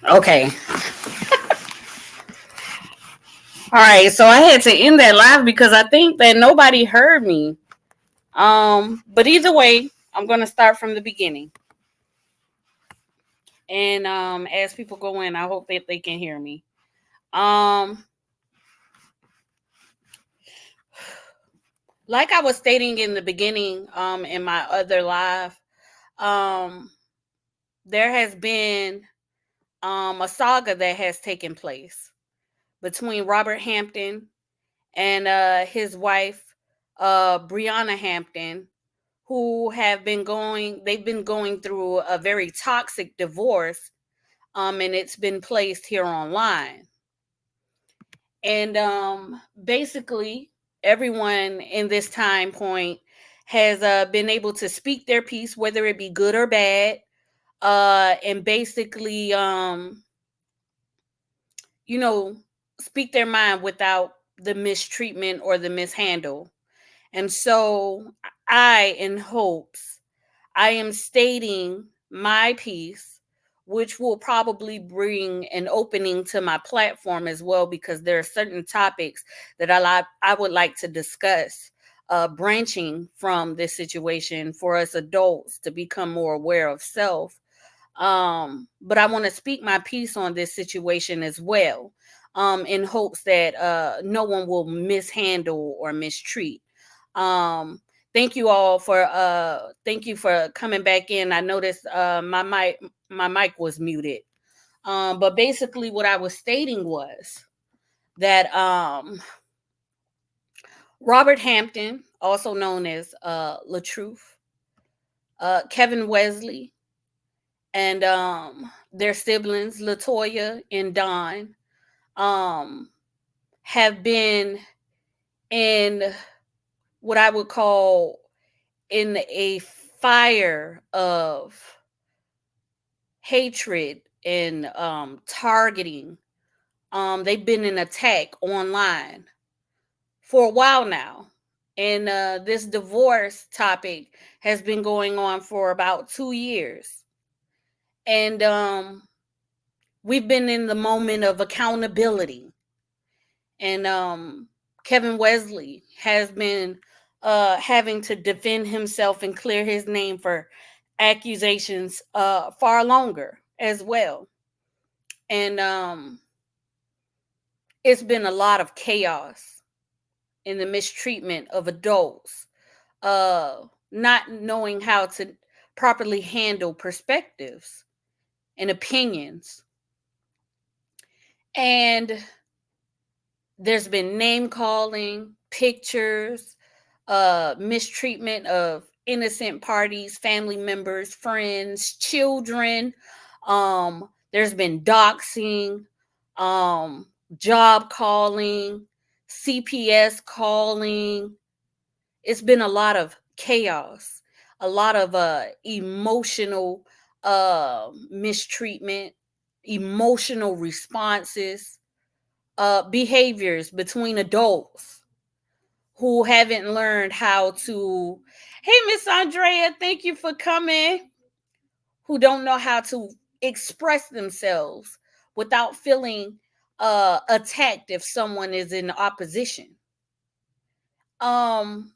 Okay. All right. So I had to end that live because I think that nobody heard me. But either way, I'm gonna start from the beginning. And as people go in, I hope that they can hear me. Um, like I was stating in the beginning, in my other live, um, there has been a saga that has taken place between Robert Hampton and his wife, Brianna Hampton, who they've been going through a very toxic divorce, and it's been placed here online. And basically, everyone in this time point has been able to speak their piece, whether it be good or bad, and basically, you know, speak their mind without the mistreatment or the mishandle. And so, in hopes, I am stating my piece, which will probably bring an opening to my platform as well, because there are certain topics that I would like to discuss, branching from this situation for us adults to become more aware of self. But I want to speak my piece on this situation as well, in hopes that no one will mishandle or mistreat. Um, thank you for coming back in. I noticed my mic was muted. But basically what I was stating was that Robert Hampton, also known as LaTruth, Kevin Wesley, and their siblings Latoya and Don, um, have been in what I would call in a fire of hatred and targeting. They've been in attack online for a while now. And this divorce topic has been going on for about 2 years. And we've been in the moment of accountability. And Kevin Wesley has been having to defend himself and clear his name for accusations far longer as well. And it's been a lot of chaos in the mistreatment of adults, not knowing how to properly handle perspectives and opinions. And there's been name calling, pictures, mistreatment of innocent parties, family members, friends, children. There's been doxing, um, job calling, CPS calling. It's been a lot of chaos, a lot of emotional mistreatment, emotional responses, behaviors between adults who haven't learned how to. Hey, Miss Andrea, thank you for coming. Who don't know how to express themselves without feeling attacked if someone is in opposition. Um,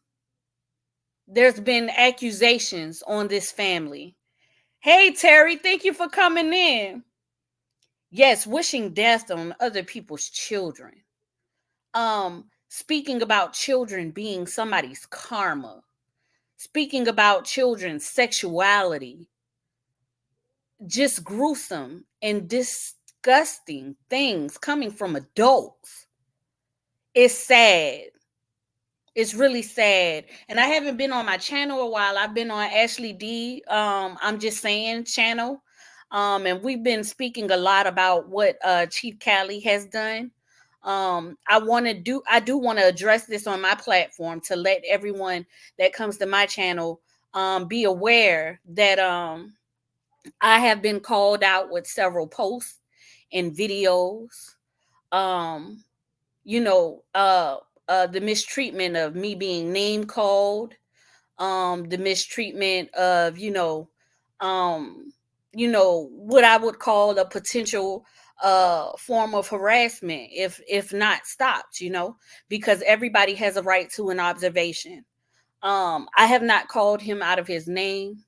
there's been accusations on this family. Hey, Terry, thank you for coming in. Yes, wishing death on other people's children. Speaking about children being somebody's karma, speaking about children's sexuality, just gruesome and disgusting things coming from adults. It's sad. It's really sad. And I haven't been on my channel a while. I've been on Ashley D. I'm just saying channel. And we've been speaking a lot about what Chief Cali has done. I do want to address this on my platform to let everyone that comes to my channel be aware that I have been called out with several posts and videos. Um, you know, the mistreatment of me being name called, the mistreatment of, um, what I would call a potential form of harassment if not stopped, because everybody has a right to an observation. I have not called him out of his name.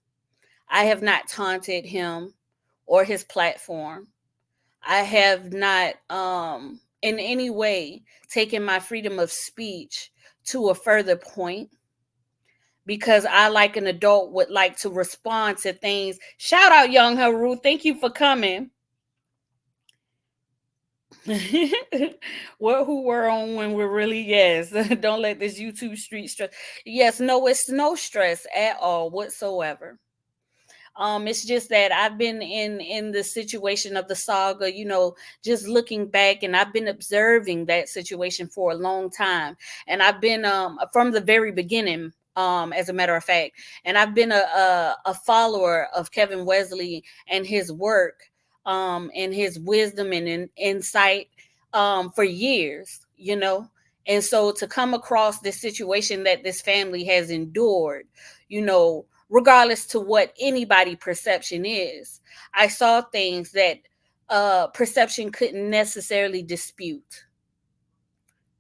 I have not taunted him or his platform. I have not in any way taken my freedom of speech to a further point, because I, like an adult, would like to respond to things. Shout out Young Haru. Thank you for coming. What who we're on when we're really, yes. Don't let this YouTube street stress. Yes, no, it's no stress at all whatsoever. It's just that I've been in the situation of the saga, just looking back, and I've been observing that situation for a long time, and I've been from the very beginning. As a matter of fact, and I've been a follower of Kevin Wesley and his work, and his wisdom and insight, for years, and so to come across this situation that this family has endured, regardless to what anybody perception is, I saw things that perception couldn't necessarily dispute.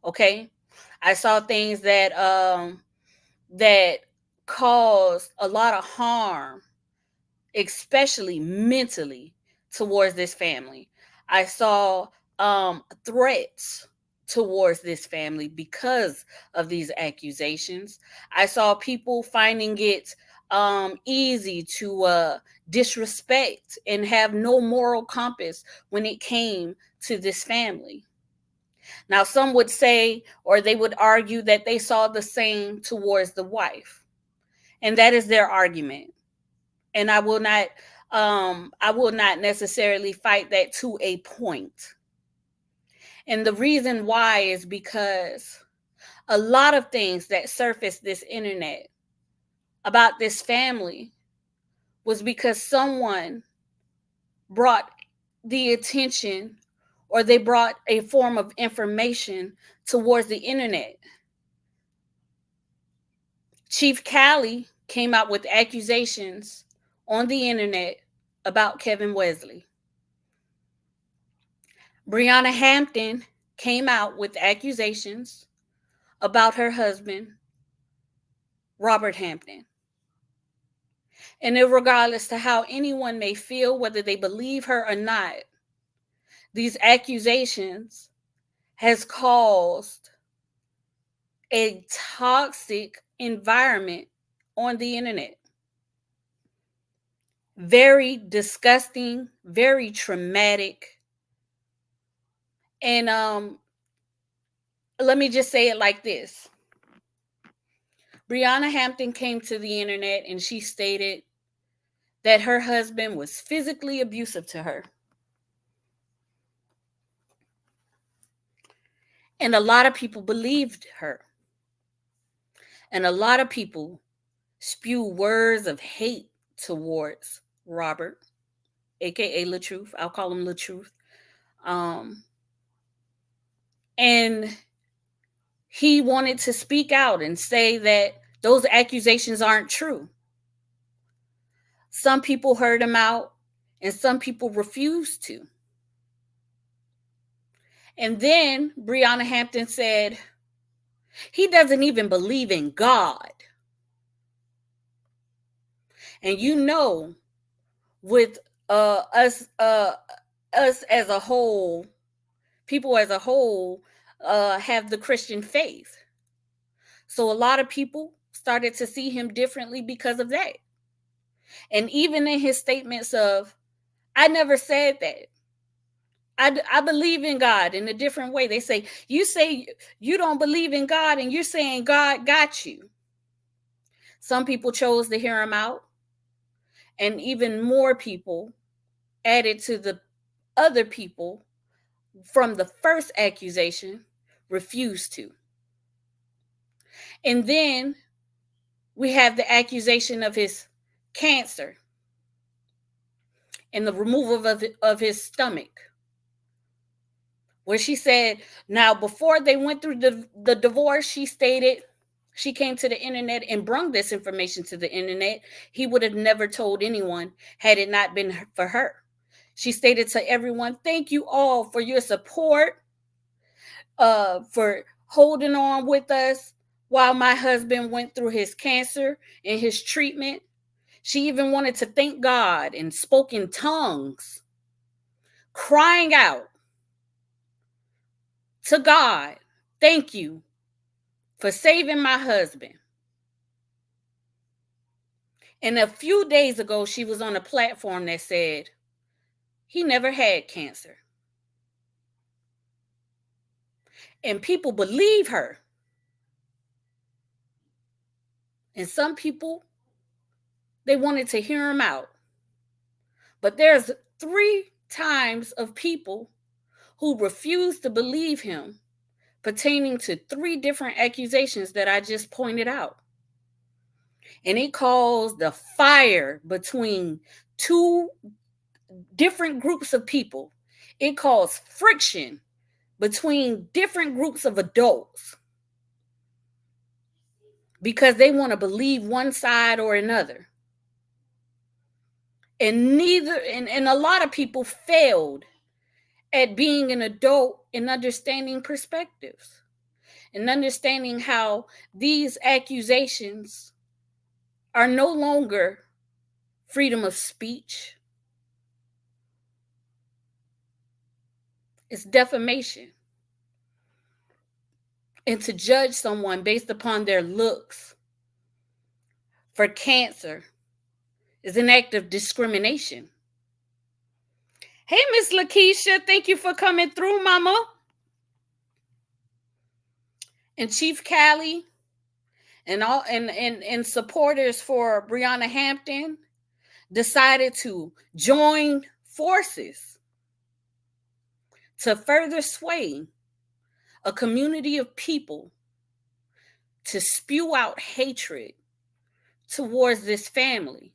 Okay, I saw things that caused a lot of harm, especially mentally, towards this family. I saw threats towards this family because of these accusations. I saw people finding it easy to disrespect and have no moral compass when it came to this family. Now, some would say, or they would argue, that they saw the same towards the wife, and that is their argument. And I will not necessarily fight that to a point. And the reason why is because a lot of things that surfaced this internet about this family was because someone brought the attention, or they brought a form of information towards the internet. Chief Cali came out with accusations on the internet about Kevin Wesley. Brianna Hampton came out with accusations about her husband, Robert Hampton. And regardless to how anyone may feel, whether they believe her or not, these accusations has caused a toxic environment on the internet. Very disgusting, very traumatic. And let me just say it like this. Brianna Hampton came to the internet and she stated that her husband was physically abusive to her. And a lot of people believed her. And a lot of people spew words of hate towards Robert, aka LaTruth. I'll call him LaTruth. And he wanted to speak out and say that those accusations aren't true. Some people heard him out, and some people refused to. And then Brianna Hampton said, he doesn't even believe in God. And with us as a whole, people as a whole have the Christian faith. So a lot of people started to see him differently because of that. And even in his statements of, I never said that. I believe in God in a different way. They say you don't believe in God and you're saying God got you. Some people chose to hear him out, and even more people added to the other people from the first accusation refused to. And then we have the accusation of his cancer and the removal of his stomach, where she said, now before they went through the divorce, she stated she came to the internet and brung this information to the internet, he would have never told anyone had it not been for her. She stated to everyone, thank you all for your support, for holding on with us while my husband went through his cancer and his treatment. She even wanted to thank God and spoke in tongues, crying out to God, thank you for saving my husband. And a few days ago, she was on a platform that said he never had cancer. And people believe her. And some people, they wanted to hear him out. But there's 3 times of people who refuse to believe him pertaining to 3 different accusations that I just pointed out. And it caused the fire between 2 different groups of people. It caused friction between different groups of adults because they want to believe one side or another. And a lot of people failed at being an adult and understanding perspectives and understanding how these accusations are no longer freedom of speech. It's defamation. And to judge someone based upon their looks for cancer is an act of discrimination. Hey, Miss Lakeisha, thank you for coming through, Mama. And Chief Callie and all and supporters for Breonna Hampton decided to join forces to further sway a community of people to spew out hatred towards this family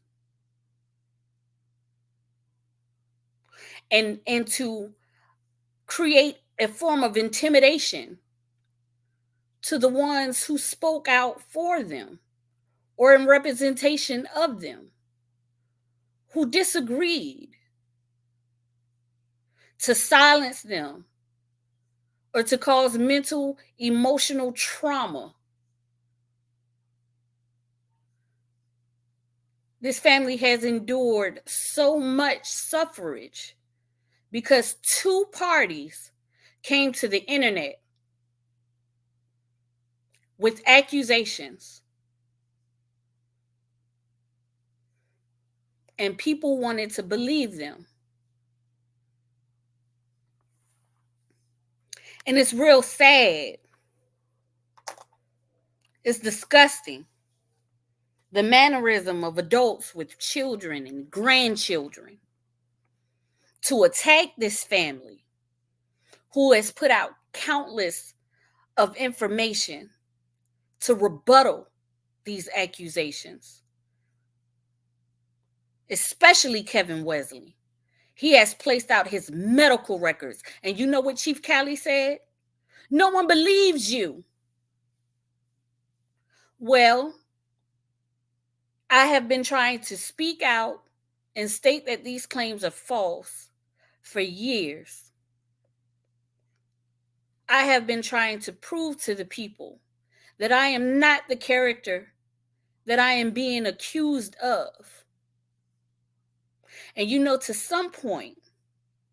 and to create a form of intimidation to the ones who spoke out for them or in representation of them, who disagreed, to silence them or to cause mental, emotional trauma. This family has endured so much suffrage because 2 parties came to the internet with accusations. And people wanted to believe them. And it's real sad. It's disgusting. The mannerism of adults with children and grandchildren to attack this family who has put out countless of information to rebuttal these accusations, especially Kevin Wesley. He has placed out his medical records. And you know what Chief Callie said? No one believes you. Well, I have been trying to speak out and state that these claims are false for years. I have been trying to prove to the people that I am not the character that I am being accused of. And you know, to some point,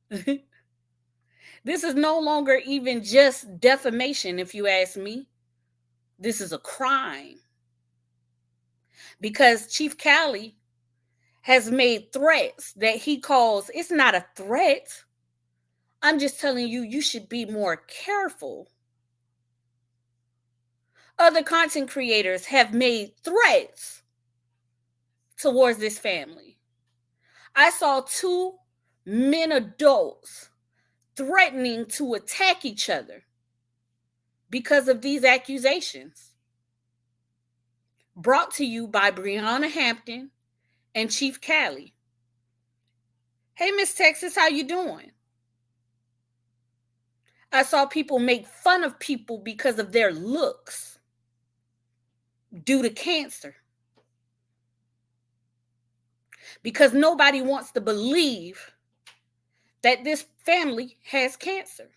this is no longer even just defamation, if you ask me. This is a crime. Because Chief Callie has made threats that he calls, it's not a threat. I'm just telling you, you should be more careful. Other content creators have made threats towards this family. I saw 2 men adults threatening to attack each other because of these accusations. Brought to you by Breonna Hampton and Chief Callie. Hey, Miss Texas, how you doing? I saw people make fun of people because of their looks. due to cancer, because nobody wants to believe that this family has cancer.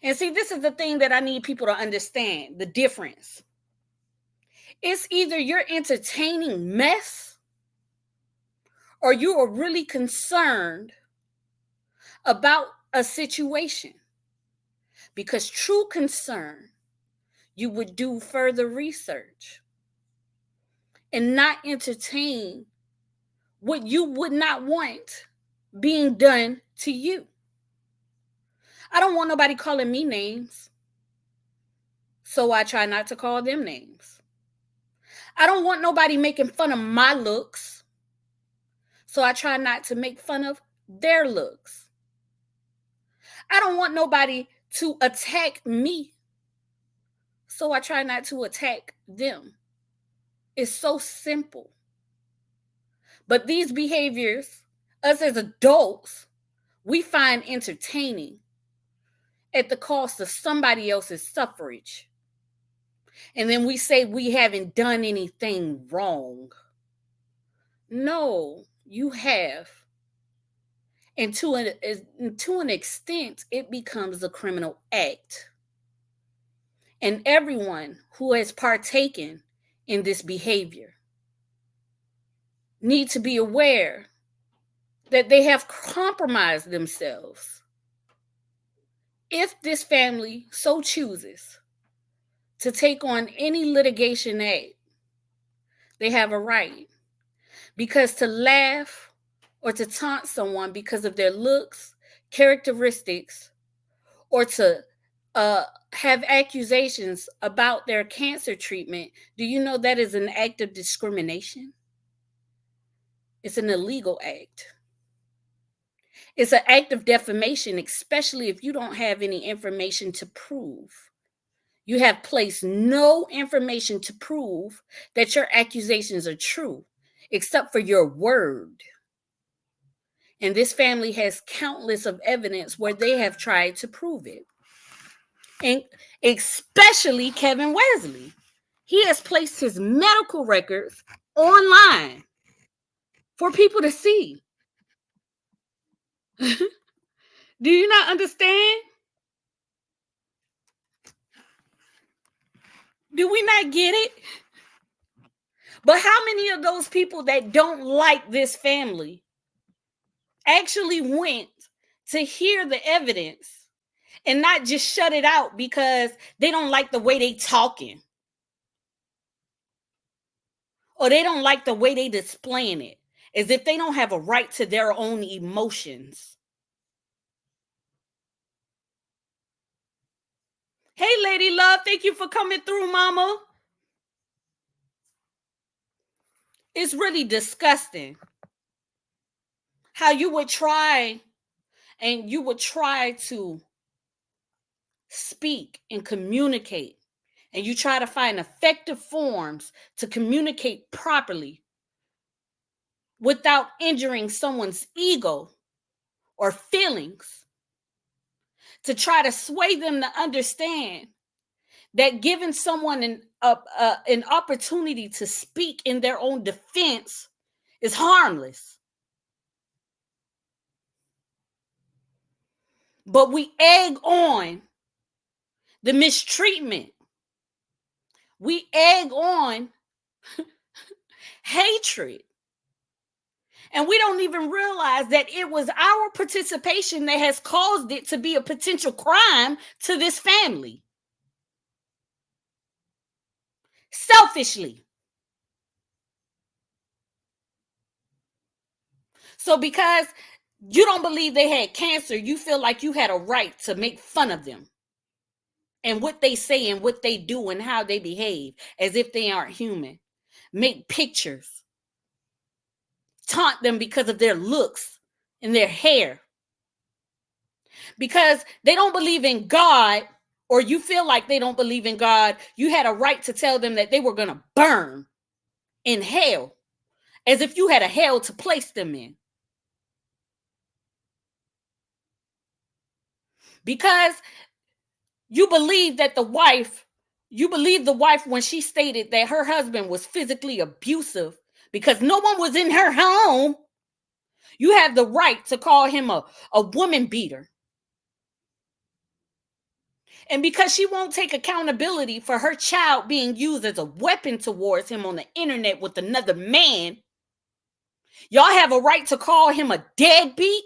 And see, this is the thing that I need people to understand, the difference. It's either you're entertaining mess or you are really concerned about a situation. Because true concern, you would do further research and not entertain what you would not want being done to you. I don't want nobody calling me names, so I try not to call them names. I don't want nobody making fun of my looks, so I try not to make fun of their looks. I don't want nobody to attack me, so I try not to attack them. It's so simple. But these behaviors, us as adults, we find entertaining at the cost of somebody else's suffrage. And then we say we haven't done anything wrong. No, you have. And to an extent, it becomes a criminal act. And everyone who has partaken in this behavior need to be aware that they have compromised themselves. If this family so chooses to take on any litigation act, they have a right. Because to laugh or to taunt someone because of their looks, characteristics, or to have accusations about their cancer treatment, do you know that is an act of discrimination? It's an illegal act. It's an act of defamation, especially if you don't have any information to prove. You have placed no information to prove that your accusations are true, except for your word. And this family has countless of evidence where they have tried to prove it. And especially Kevin Wesley. He has placed his medical records online for people to see. Do you not understand? Do we not get it? But how many of those people that don't like this family actually went to hear the evidence and not just shut it out because they don't like the way they talking or they don't like the way they displaying it, as if they don't have a right to their own emotions? Hey, Lady Love, thank you for coming through, Mama. It's really disgusting how you would try to speak and communicate, and you try to find effective forms to communicate properly without injuring someone's ego or feelings, to try to sway them to understand that giving someone an opportunity to speak in their own defense is harmless. But we egg on the mistreatment. We egg on hatred. And we don't even realize that it was our participation that has caused it to be a potential crime to this family. Selfishly. So because you don't believe they had cancer, you feel like you had a right to make fun of them and what they say and what they do and how they behave as if they aren't human. Make pictures. Taunt them because of their looks and their hair. Because they don't believe in God, or you feel like they don't believe in God, you had a right to tell them that they were going to burn in hell, as if you had a hell to place them in. Because you believe that the wife You believe the wife when she stated that her husband was physically abusive because no one was in her home. You have the right to call him a woman beater. And because she won't take accountability for her child being used as a weapon towards him on the internet with another man, y'all have a right to call him a deadbeat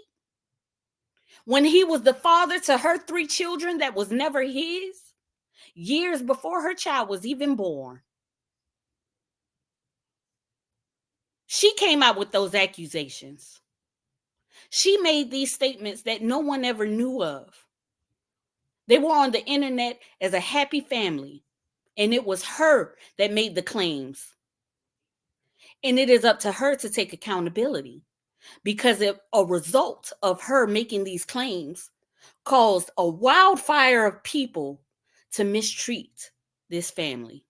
when he was the father to her 3 children that was never his, years before her child was even born. She came out with those accusations. She made these statements that no one ever knew of. They were on the internet as a happy family, and it was her that made the claims. And it is up to her to take accountability because if a result of her making these claims caused a wildfire of people to mistreat this family.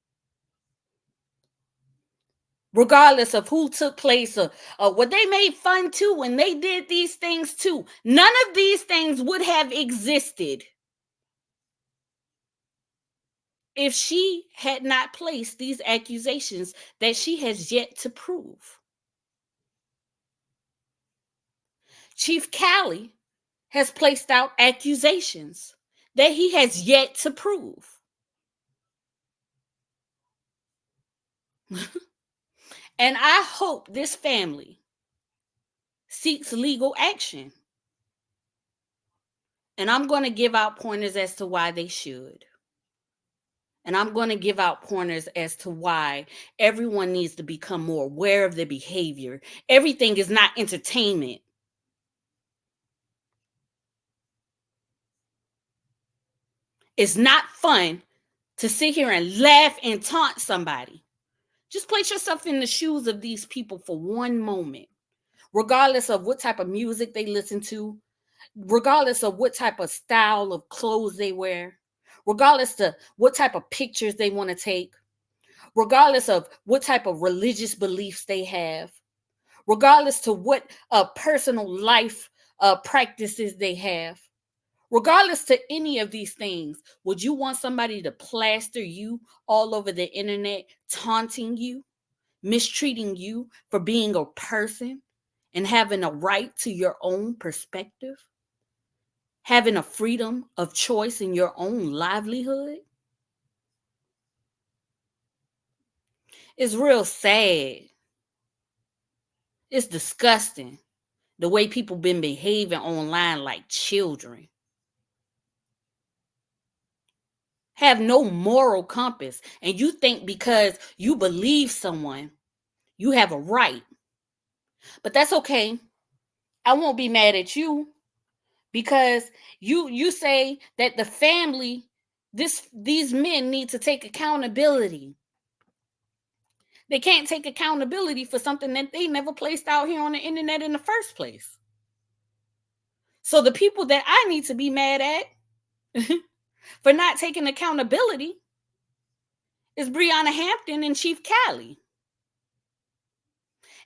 Regardless of who took place or what they made fun too when they did these things too. None of these things would have existed if she had not placed these accusations that she has yet to prove. Chief Cali has placed out accusations that he has yet to prove. And I hope this family seeks legal action. And I'm going to give out pointers as to why they should. And I'm going to give out pointers as to why everyone needs to become more aware of their behavior. Everything is not entertainment. It's not fun to sit here and laugh and taunt somebody. Just place yourself in the shoes of these people for one moment, regardless of what type of music they listen to, regardless of what type of style of clothes they wear, regardless of what type of pictures they want to take, regardless of what type of religious beliefs they have, regardless to what personal life practices they have, regardless to any of these things. Would you want somebody to plaster you all over the internet, taunting you, mistreating you for being a person and having a right to your own perspective, having a freedom of choice in your own livelihood? It's real sad. It's disgusting the way people been behaving online like children. Have no moral compass. And you think because you believe someone, you have a right. But that's okay. I won't be mad at you because you say that the family, these men need to take accountability. They can't take accountability for something that they never placed out here on the internet in the first place. So the people that I need to be mad at for not taking accountability is Breonna Hampton and Chief Cali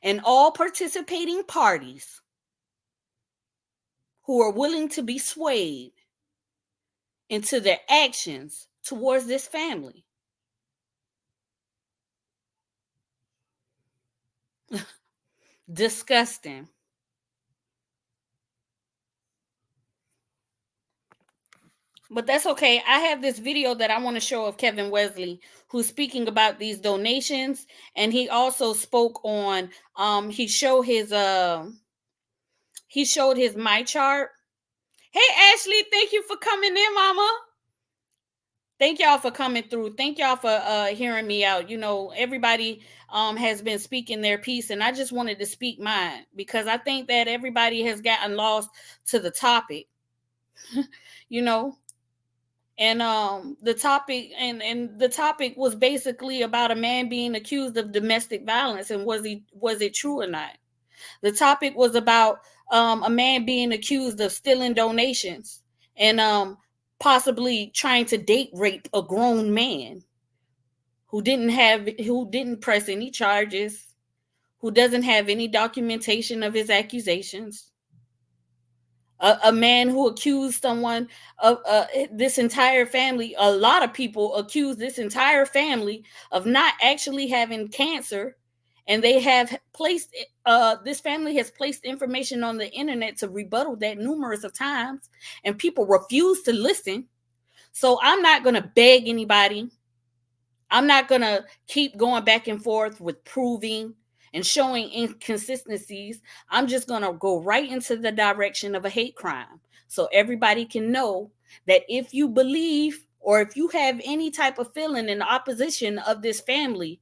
and all participating parties who are willing to be swayed into their actions towards this family. Disgusting. But that's okay. I have this video that I want to show of Kevin Wesley, who's speaking about these donations, and he also spoke on he showed his my chart. Hey Ashley, thank you for coming in, mama. Thank y'all for coming through. Thank y'all for hearing me out. You know, everybody has been speaking their piece, and I just wanted to speak mine because I think that everybody has gotten lost to the topic. You know, and the topic was basically about a man being accused of domestic violence, and was it true or not? The topic was about a man being accused of stealing donations and possibly trying to date rape a grown man who didn't press any charges, who doesn't have any documentation of his accusations. A man who accused someone of this entire family, a lot of people accuse this entire family of not actually having cancer, and they have placed this family has placed information on the internet to rebuttal that numerous of times, and people refuse to listen. So I'm not going to beg anybody. I'm not going to keep going back and forth with proving and showing inconsistencies. I'm just going to go right into the direction of a hate crime, so everybody can know that if you believe or if you have any type of feeling in opposition of this family,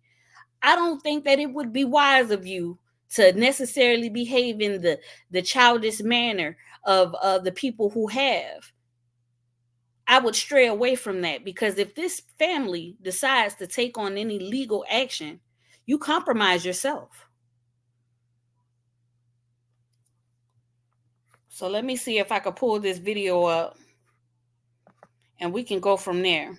I don't think that it would be wise of you to necessarily behave in the childish manner of the people who have. I would stray away from that, because if this family decides to take on any legal action, you compromise yourself. So let me see if I could pull this video up and we can go from there.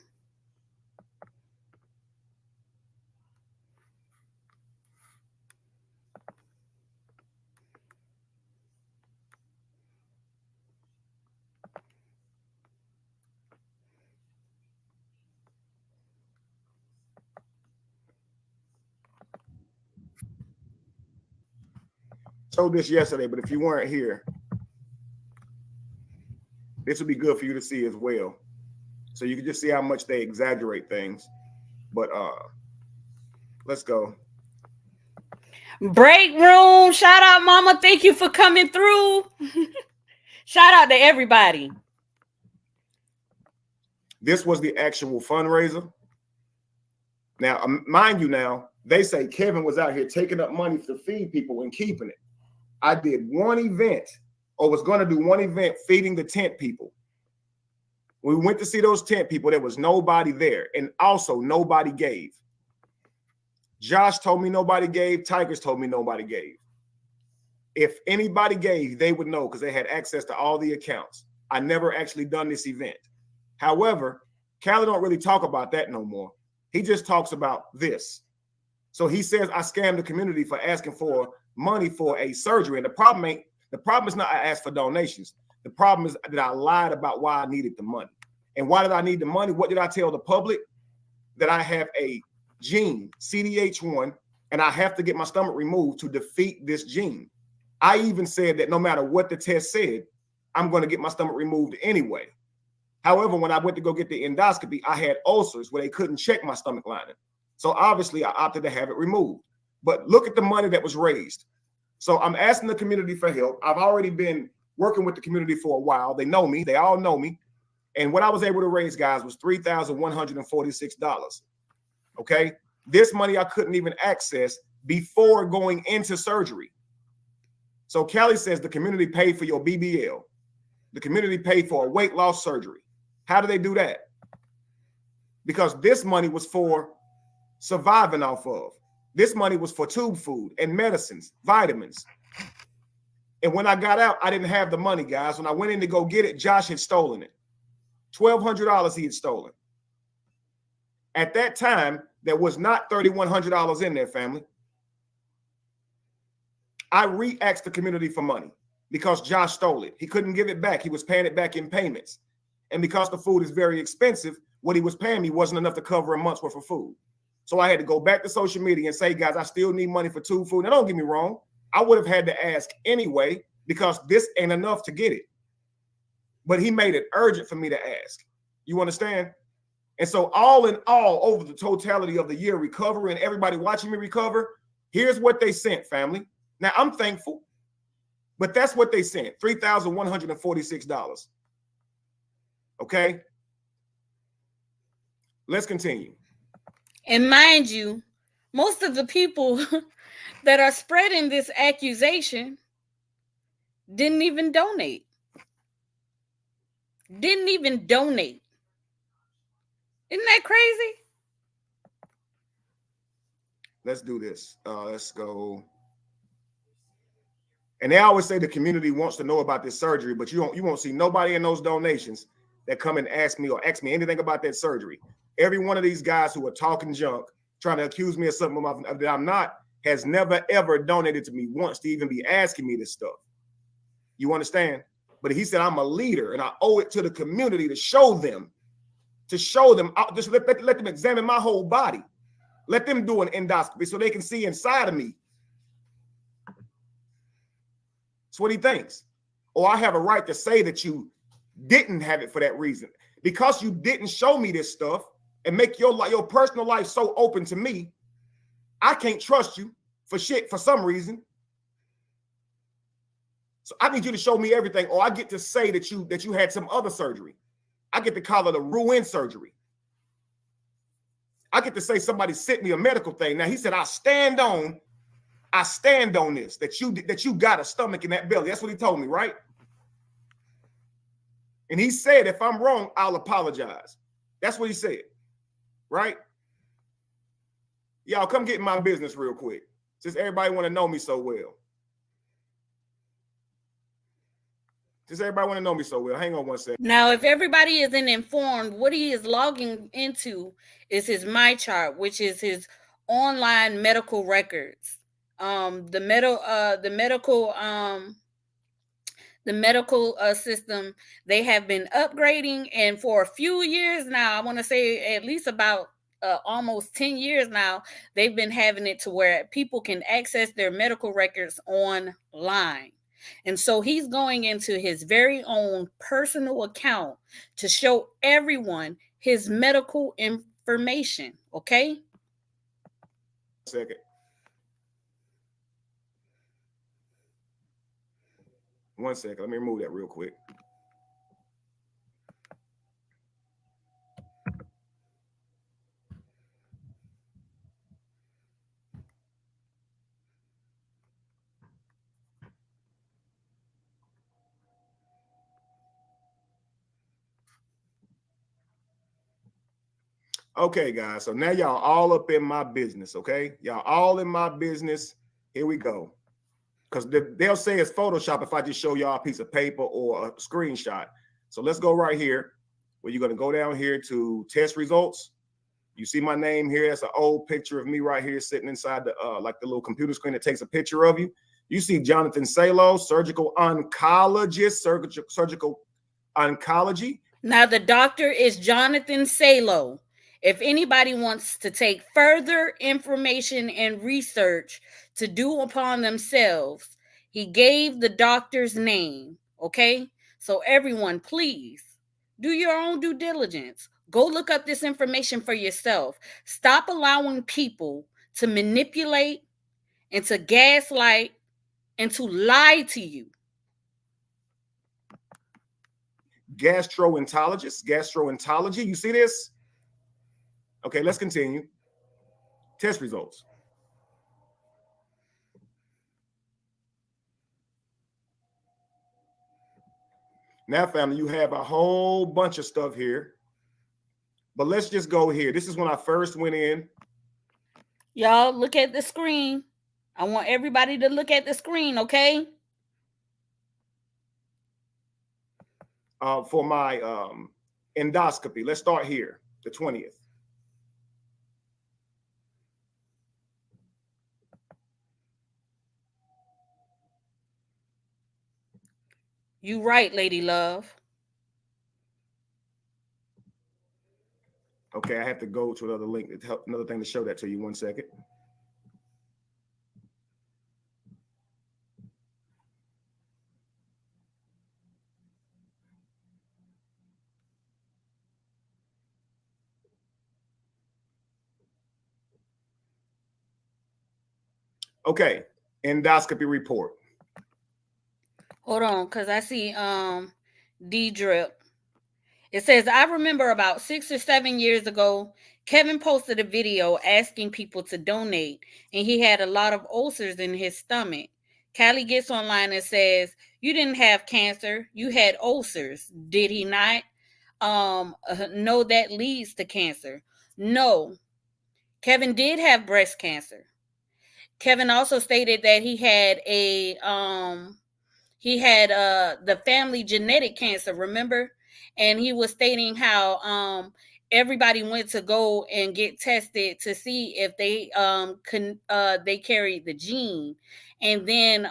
Told this yesterday, but if you weren't here, this would be good for you to see as well. So you can just see how much they exaggerate things. But let's go. Break room. Shout out, Mama. Thank you for coming through. Shout out to everybody. This was the actual fundraiser. Now, mind you, now they say Kevin was out here taking up money to feed people and keeping it. I did one event, or was going to do one event, feeding the tent people. We went to see those tent people. There was nobody there, and also nobody gave. Josh told me nobody gave. Tigers told me nobody gave. If anybody gave, they would know because they had access to all the accounts. I never actually done this event. However, Callie don't really talk about that no more. He just talks about this. So he says I scammed the community for asking for money for a surgery. And the problem is not I asked for donations. The problem is that I lied about why I needed the money. And why did I need the money? What did I tell the public? That I have a gene, CDH1, and I have to get my stomach removed to defeat this gene. I even said that no matter what the test said, I'm going to get my stomach removed anyway. However, when I went to go get the endoscopy, I had ulcers where they couldn't check my stomach lining. So obviously I opted to have it removed. But look at the money that was raised. So I'm asking the community for help. I've already been working with the community for a while. They know me. They all know me. And what I was able to raise, guys, was $3,146. Okay? This money I couldn't even access before going into surgery. So Callie says the community paid for your BBL. The community paid for a weight loss surgery. How do they do that? Because this money was for surviving off of. This money was for tube food and medicines, vitamins. And when I got out, I didn't have the money, guys. When I went in to go get it, Josh had stolen it. $1,200 he had stolen. At that time, there was not $3,100 in there, family. I re-asked the community for money because Josh stole it. He couldn't give it back. He was paying it back in payments. And because the food is very expensive, what he was paying me wasn't enough to cover a month's worth of food. So I had to go back to social media and say, guys, I still need money for tube food. Now, don't get me wrong. I would have had to ask anyway because this ain't enough to get it. But he made it urgent for me to ask. You understand? And so all in all, over the totality of the year recovery and everybody watching me recover, here's what they sent, family. Now, I'm thankful, but that's what they sent, $3,146. Okay? Let's continue. And mind you, most of the people that are spreading this accusation didn't even donate. Didn't even donate. Isn't that crazy? Let's do this. Let's go. And they always say the community wants to know about this surgery, but you won't see nobody in those donations that come and ask me anything about that surgery. Every one of these guys who are talking junk, trying to accuse me of something that I'm not, has never, ever donated to me once to even be asking me this stuff. You understand? But he said, I'm a leader and I owe it to the community to show them, just let them examine my whole body. Let them do an endoscopy so they can see inside of me. That's what he thinks. Or I have a right to say that you didn't have it for that reason. Because you didn't show me this stuff and make your personal life so open to me, I can't trust you for shit for some reason. So I need you to show me everything, or I get to say that you had some other surgery. I get to call it a ruin surgery. I get to say somebody sent me a medical thing. Now he said, I stand on this, that you got a stomach in that belly. That's what he told me, right? And he said, if I'm wrong, I'll apologize. That's what he said, right? Y'all come get in my business real quick, since everybody want to know me so well. Hang on one second. Now, if everybody isn't informed, what he is logging into is his MyChart, which is his online medical records. The medical system, they have been upgrading, and for a few years now, I want to say at least about almost 10 years now, they've been having it to where people can access their medical records online. And so he's going into his very own personal account to show everyone his medical information. Okay? Second. One second. Let me remove that real quick. Okay, guys. So now y'all all up in my business, okay? Y'all all in my business. Here we go. Because they'll say it's Photoshop if I just show y'all a piece of paper or a screenshot. So let's go right here, where you're going to go down here to test results. You see my name here. That's an old picture of me right here sitting inside the like the little computer screen that takes a picture of you. You see Jonathan Salo, surgical oncologist, surgical oncology. Now the doctor is Jonathan Salo. If anybody wants to take further information and research to do upon themselves, he gave the doctor's name. Okay? So everyone, please do your own due diligence. Go look up this information for yourself. Stop allowing people to manipulate and to gaslight and to lie to you. Gastroenterology. You see this? Okay, let's continue. Test results. Now, family, you have a whole bunch of stuff here. But let's just go here. This is when I first went in. Y'all, look at the screen. I want everybody to look at the screen, okay? For my endoscopy. Let's start here, the 20th. You right, Lady Love. Okay, I have to go to another link, another thing to show that to you. 1 second. Okay, endoscopy report. Hold on, because I see D-Drip. It says, I remember about 6 or 7 years ago, Kevin posted a video asking people to donate, and he had a lot of ulcers in his stomach. Callie gets online and says, you didn't have cancer, you had ulcers, did he not? No, that leads to cancer. No, Kevin did have breast cancer. Kevin also stated that he had the family genetic cancer, remember? And he was stating how everybody went to go and get tested to see if they they carried the gene. And then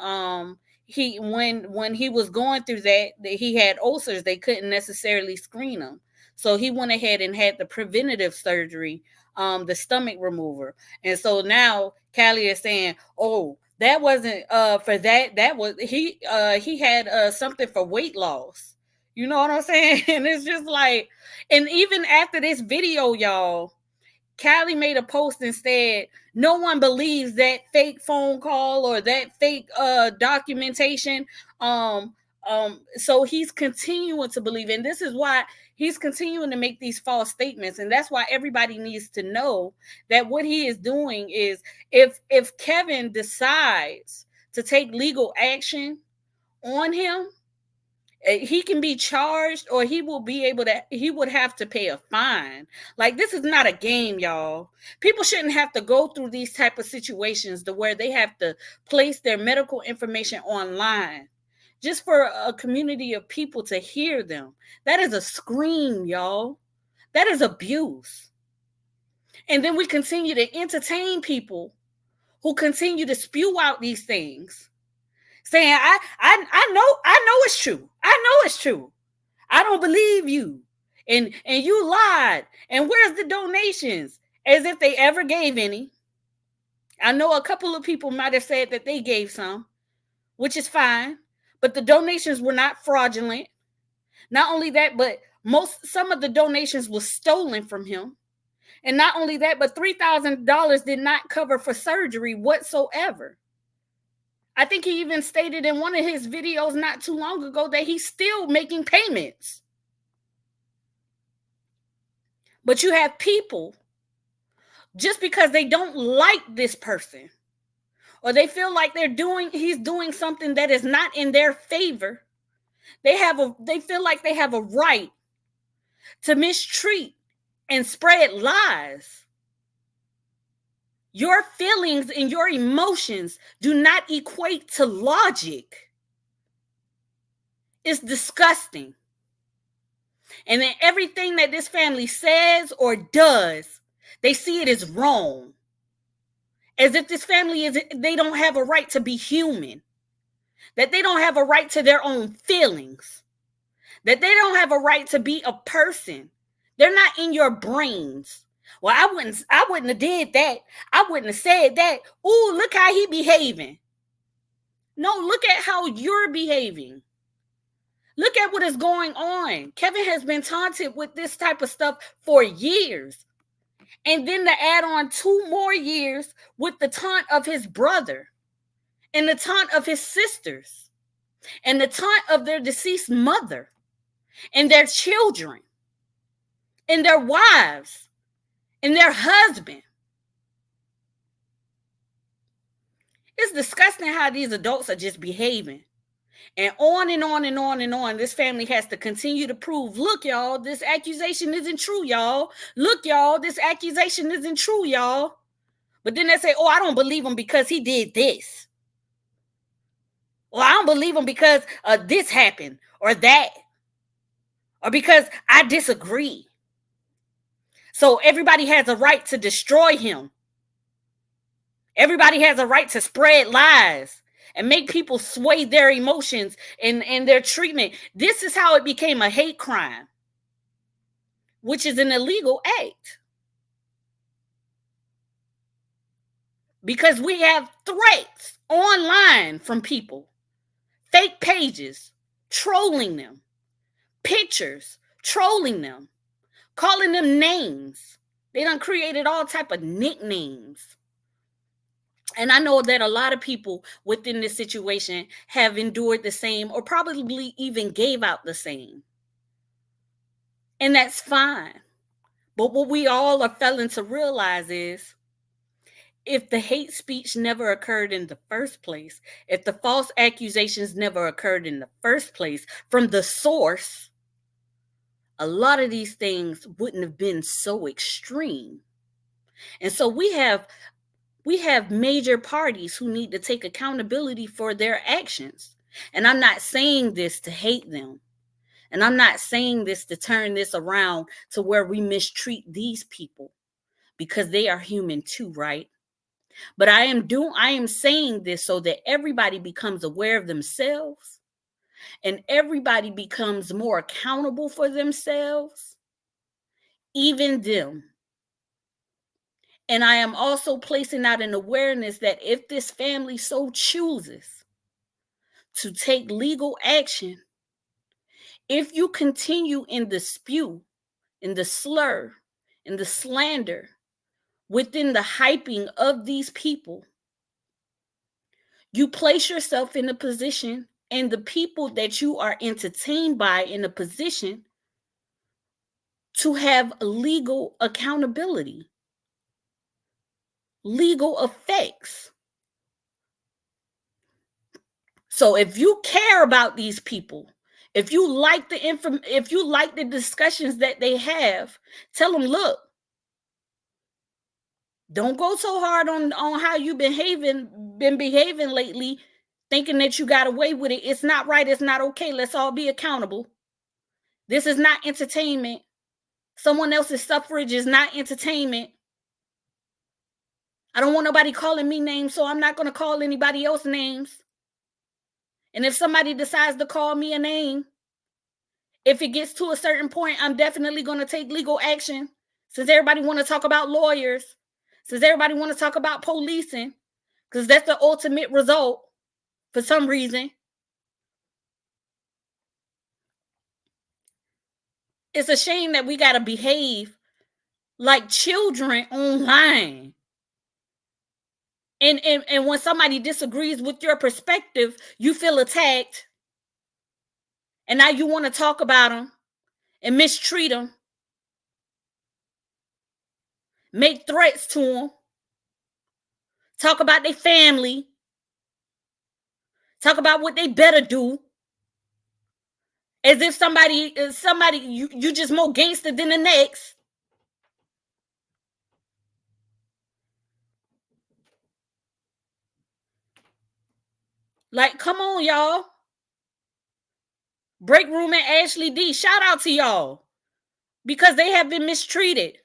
when he was going through that he had ulcers, they couldn't necessarily screen him. So he went ahead and had the preventative surgery, the stomach remover. And so now Callie is saying, "Oh, that wasn't for that. That was he had something for weight loss." You know what I'm saying? And it's just like, and even after this video, y'all, Callie made a post and said, no one believes that fake phone call or that fake documentation. So he's continuing to believe, and this is why he's continuing to make these false statements. And that's why everybody needs to know that what he is doing is, if Kevin decides to take legal action on him, he can be charged, or he would have to pay a fine. Like, this is not a game, y'all. People shouldn't have to go through these type of situations to where they have to place their medical information online just for a community of people to hear them. That is a scream, y'all. That is abuse. And then we continue to entertain people who continue to spew out these things, saying, I know it's true. I know it's true. I don't believe you. And you lied. And where's the donations? As if they ever gave any. I know a couple of people might have said that they gave some, which is fine. But the donations were not fraudulent. Not only that, but some of the donations was stolen from him. And not only that, but $3,000 did not cover for surgery whatsoever. I think he even stated in one of his videos not too long ago that he's still making payments. But you have people, just because they don't like this person, or they feel like he's doing something that is not in their favor, they feel like they have a right to mistreat and spread lies. Your feelings and your emotions do not equate to logic. It's disgusting. And then everything that this family says or does, they see it as wrong. As if this family they don't have a right to be human. That they don't have a right to their own feelings. That they don't have a right to be a person. They're not in your brains. Well, I wouldn't have did that. I wouldn't have said that. Ooh, look how he behaving. No, look at how you're behaving. Look at what is going on. Kevin has been taunted with this type of stuff for years. And then to add on 2 more years with the taunt of his brother, and the taunt of his sisters, and the taunt of their deceased mother, and their children, and their wives, and their husband. It's disgusting how these adults are just behaving. And on and on and on and on, this family has to continue to prove, look, y'all, this accusation isn't true, y'all. Look, y'all, this accusation isn't true, y'all. But then they say, oh, I don't believe him because he did this. Or I don't believe him because this happened or that. Or because I disagree. So everybody has a right to destroy him. Everybody has a right to spread lies and make people sway their emotions and their treatment. This is how it became a hate crime, which is an illegal act. Because we have threats online from people, fake pages, trolling them, pictures, trolling them, calling them names. They done created all type of nicknames. And I know that a lot of people within this situation have endured the same, or probably even gave out the same. And that's fine. But what we all are failing to realize is, if the hate speech never occurred in the first place, if the false accusations never occurred in the first place from the source, a lot of these things wouldn't have been so extreme. And so we have major parties who need to take accountability for their actions. And I'm not saying this to hate them. And I'm not saying this to turn this around to where we mistreat these people, because they are human too, right? But I am saying this so that everybody becomes aware of themselves and everybody becomes more accountable for themselves, even them. And I am also placing out an awareness that if this family so chooses to take legal action, if you continue in the spew, in the slur, in the slander, within the hyping of these people, you place yourself in a position and the people that you are entertained by in a position to have legal accountability, legal effects. So if you care about these people, if you like the discussions that they have, tell them, look, don't go so hard on how you've been behaving lately, thinking that you got away with it. It's not right. It's not okay. Let's all be accountable. This is not entertainment. Someone else's suffrage is not entertainment. I don't want nobody calling me names, so I'm not going to call anybody else names. And if somebody decides to call me a name, if it gets to a certain point, I'm definitely going to take legal action. Since everybody want to talk about lawyers, since everybody want to talk about policing, because that's the ultimate result for some reason. It's a shame that we got to behave like children online. And when somebody disagrees with your perspective, you feel attacked. And now you want to talk about them and mistreat them. Make threats to them. Talk about their family. Talk about what they better do. As if somebody you just more gangster than the next. Like, come on, y'all. Break Room and Ashley D, shout out to y'all. Because they have been mistreated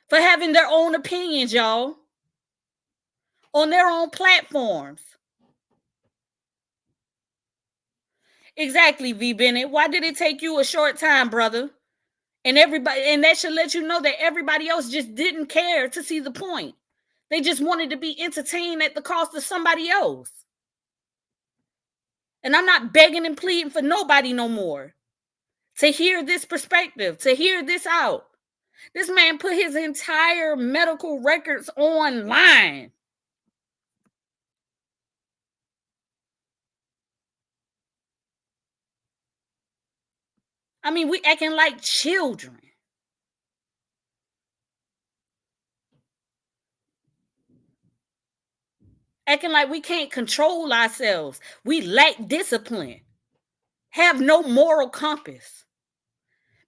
for having their own opinions, y'all. On their own platforms. Exactly, V. Bennett. Why did it take you a short time, brother? And that should let you know that everybody else just didn't care to see the point. They just wanted to be entertained at the cost of somebody else. And I'm not begging and pleading for nobody no more to hear this perspective, to hear this out. This man put his entire medical records online. I mean, we acting like children. Acting like we can't control ourselves. We lack discipline. Have no moral compass.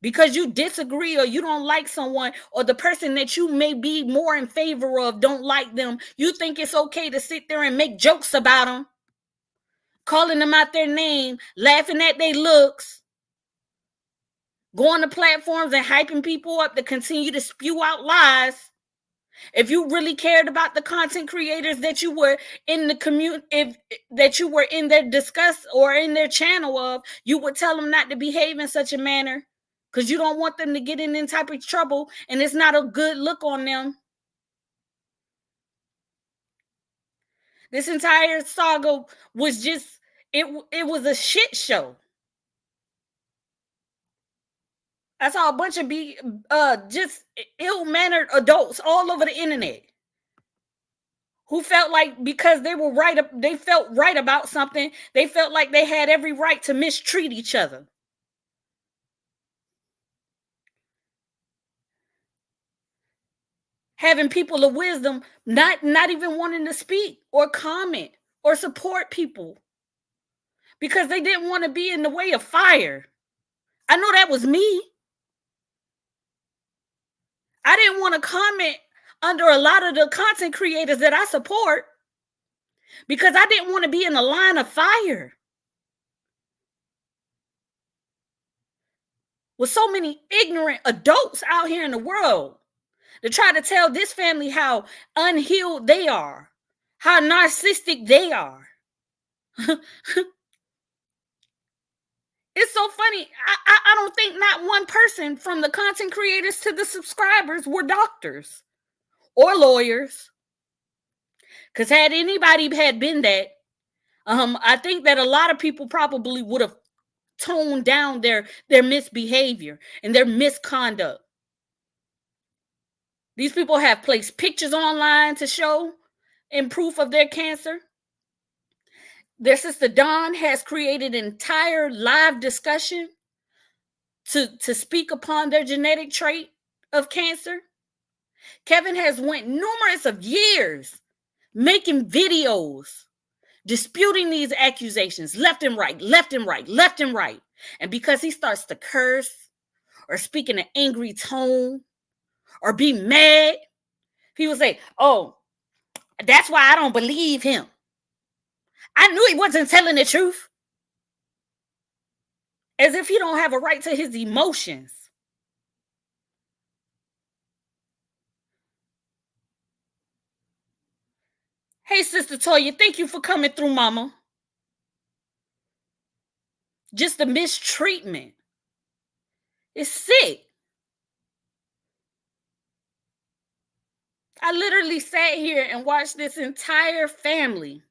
Because you disagree or you don't like someone, or the person that you may be more in favor of don't like them, you think it's okay to sit there and make jokes about them, calling them out their name, laughing at their looks, going to platforms and hyping people up to continue to spew out lies. If you really cared about the content creators that you were in the community, that you were in their discuss or in their channel of, you would tell them not to behave in such a manner because you don't want them to get in any type of trouble, and it's not a good look on them. This entire saga was just, it was a shit show. I saw a bunch of just ill-mannered adults all over the internet who felt like because they were right, they felt right about something, they felt like they had every right to mistreat each other. Having people of wisdom not even wanting to speak or comment or support people because they didn't want to be in the way of fire. I know that was me. I didn't want to comment under a lot of the content creators that I support because I didn't want to be in the line of fire. With so many ignorant adults out here in the world to try to tell this family how unhealed they are, how narcissistic they are. It's so funny. I don't think not one person, from the content creators to the subscribers, were doctors or lawyers. Because had anybody had been that, I think that a lot of people probably would have toned down their misbehavior and their misconduct. These people have placed pictures online to show in proof of their cancer. Their sister Dawn has created an entire live discussion to speak upon their genetic trait of cancer. Kevin has went numerous of years making videos disputing these accusations left and right, left and right, left and right. And because he starts to curse or speak in an angry tone or be mad, people say, oh, that's why I don't believe him. I knew he wasn't telling the truth. As if he don't have a right to his emotions. Hey, Sister Toya, thank you for coming through, Mama. Just the mistreatment. It's sick. I literally sat here and watched this entire family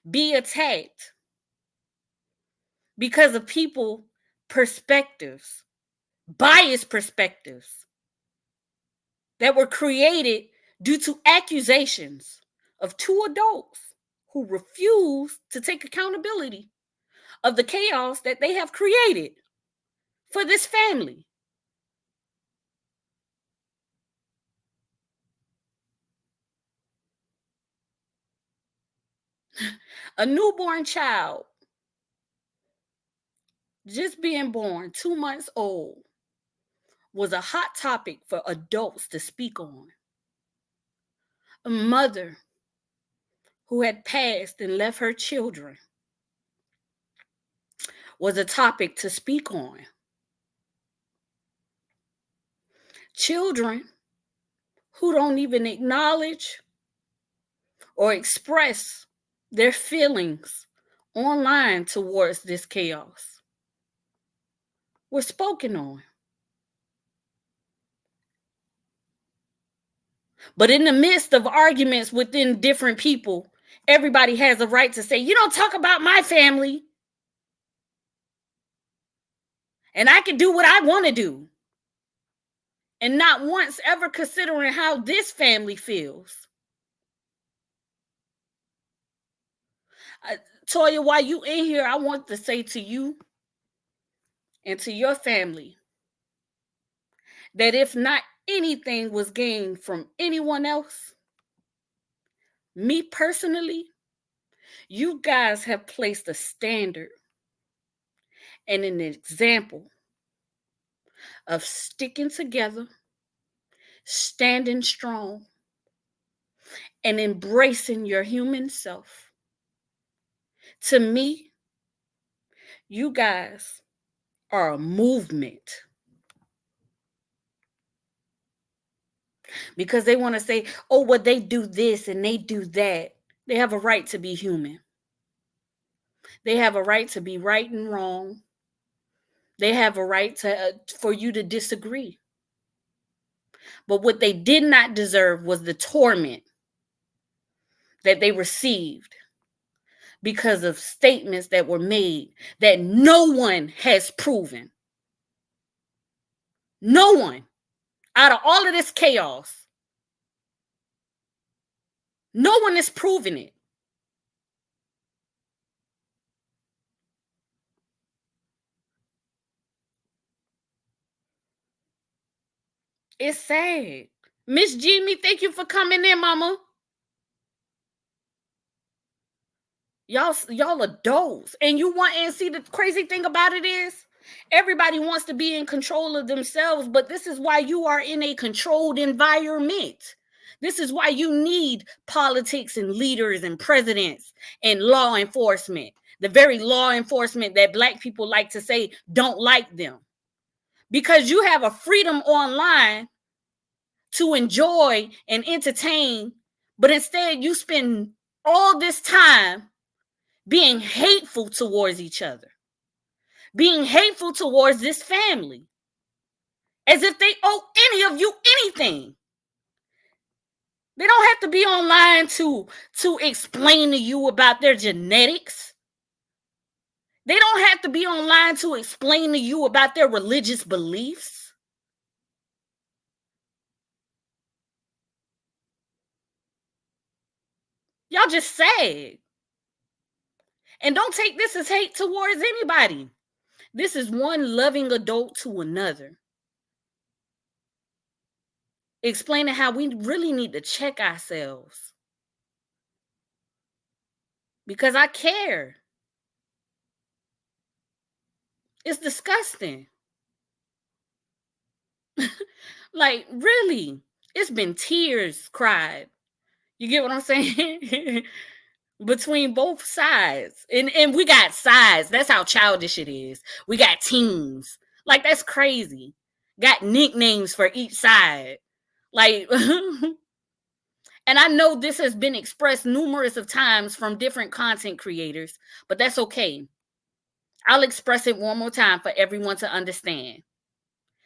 be attacked because of people perspectives, biased perspectives that were created due to accusations of two adults who refuse to take accountability of the chaos that they have created for this family. A newborn child, just being born, 2 months old, was a hot topic for adults to speak on. A mother who had passed and left her children was a topic to speak on. Children who don't even acknowledge or express their feelings online towards this chaos were spoken on. But in the midst of arguments within different people, everybody has a right to say, you don't talk about my family. And I can do what I want to do. And not once ever considering how this family feels. Toya, while you in here, I want to say to you and to your family that if not anything was gained from anyone else, me personally, you guys have placed a standard and an example of sticking together, standing strong, and embracing your human self. To me, you guys are a movement. Because they want to say, oh, well, they do this and they do that. They have a right to be human. They have a right to be right and wrong. They have a right to for you to disagree. But what they did not deserve was the torment that they received because of statements that were made that no one has proven. No one. Out of all of this chaos, no one is proving it. It's sad. Miss Jimmy, thank you for coming in, Mama. Y'all adults. And you want, and see, the crazy thing about it is everybody wants to be in control of themselves, but this is why you are in a controlled environment. This is why you need politics and leaders and presidents and law enforcement. The very law enforcement that Black people like to say don't like them. Because you have a freedom online to enjoy and entertain, but instead you spend all this time being hateful towards each other, being hateful towards this family, as if they owe any of you anything. They don't have to be online to explain to you about their genetics. They don't have to be online to explain to you about their religious beliefs. Y'all just sad. And don't take this as hate towards anybody. This is one loving adult to another, explaining how we really need to check ourselves. Because I care. It's disgusting. Like, really, it's been tears cried. You get what I'm saying? Between both sides. And we got sides. That's how childish it is. We got teams. Like, that's crazy. Got nicknames for each side. Like, and I know this has been expressed numerous of times from different content creators, but that's okay. I'll express it one more time for everyone to understand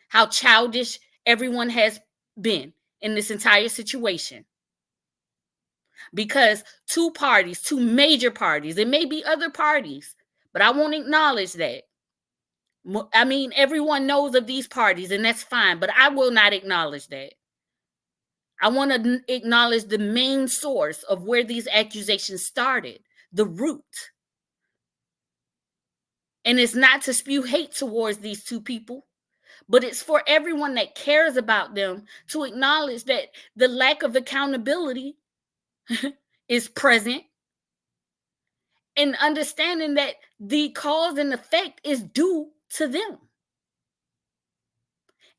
how childish everyone has been in this entire situation. Because two parties, two major parties, it may be other parties, but I won't acknowledge that. I mean, everyone knows of these parties, and that's fine, but I will not acknowledge that. I want to acknowledge the main source of where these accusations started, the root. And it's not to spew hate towards these two people, but it's for everyone that cares about them to acknowledge that the lack of accountability is present, and understanding that the cause and effect is due to them.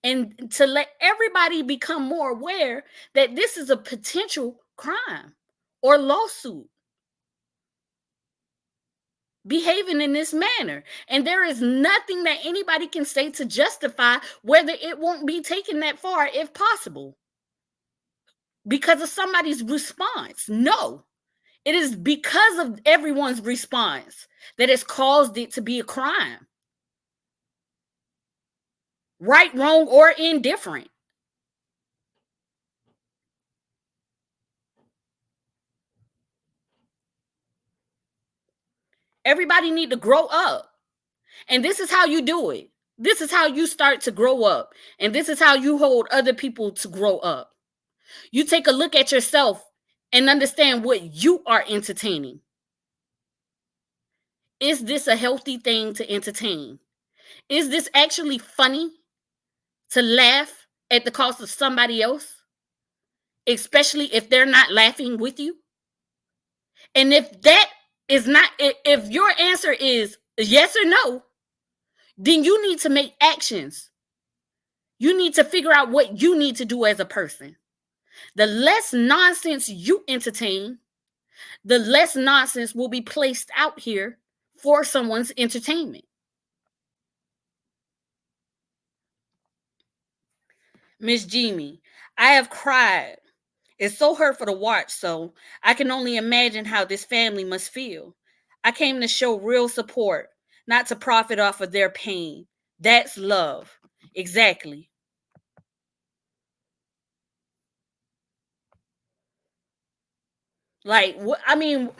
And to let everybody become more aware that this is a potential crime or lawsuit behaving in this manner. And there is nothing that anybody can say to justify whether it won't be taken that far if possible because of somebody's response. No, it is because of everyone's response that has caused it to be a crime. Right, wrong, or indifferent. Everybody need to grow up. And this is how you do it. This is how you start to grow up. And this is how you hold other people to grow up. You take a look at yourself and understand what you are entertaining. Is this a healthy thing to entertain? Is this actually funny to laugh at the cost of somebody else? Especially if they're not laughing with you? And if that is not, if your answer is yes or no, then you need to make actions. You need to figure out what you need to do as a person. The less nonsense you entertain, the less nonsense will be placed out here for someone's entertainment. Miss Jamie, I have cried. It's so hurtful to watch, so I can only imagine how this family must feel. I came to show real support, not to profit off of their pain. That's love. Exactly. Like, I mean,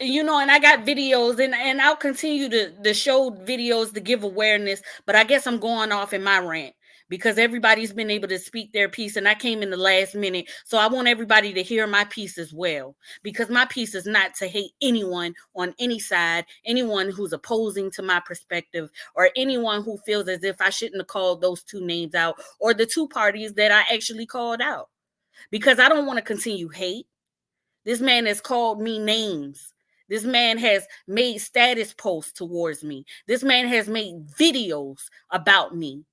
and I got videos, and I'll continue to show videos to give awareness, but I guess I'm going off in my rant because everybody's been able to speak their piece, and I came in the last minute, so I want everybody to hear my piece as well, because my piece is not to hate anyone on any side, anyone who's opposing to my perspective, or anyone who feels as if I shouldn't have called those two names out, or the two parties that I actually called out, because I don't want to continue hate. This man has called me names. This man has made status posts towards me. This man has made videos about me.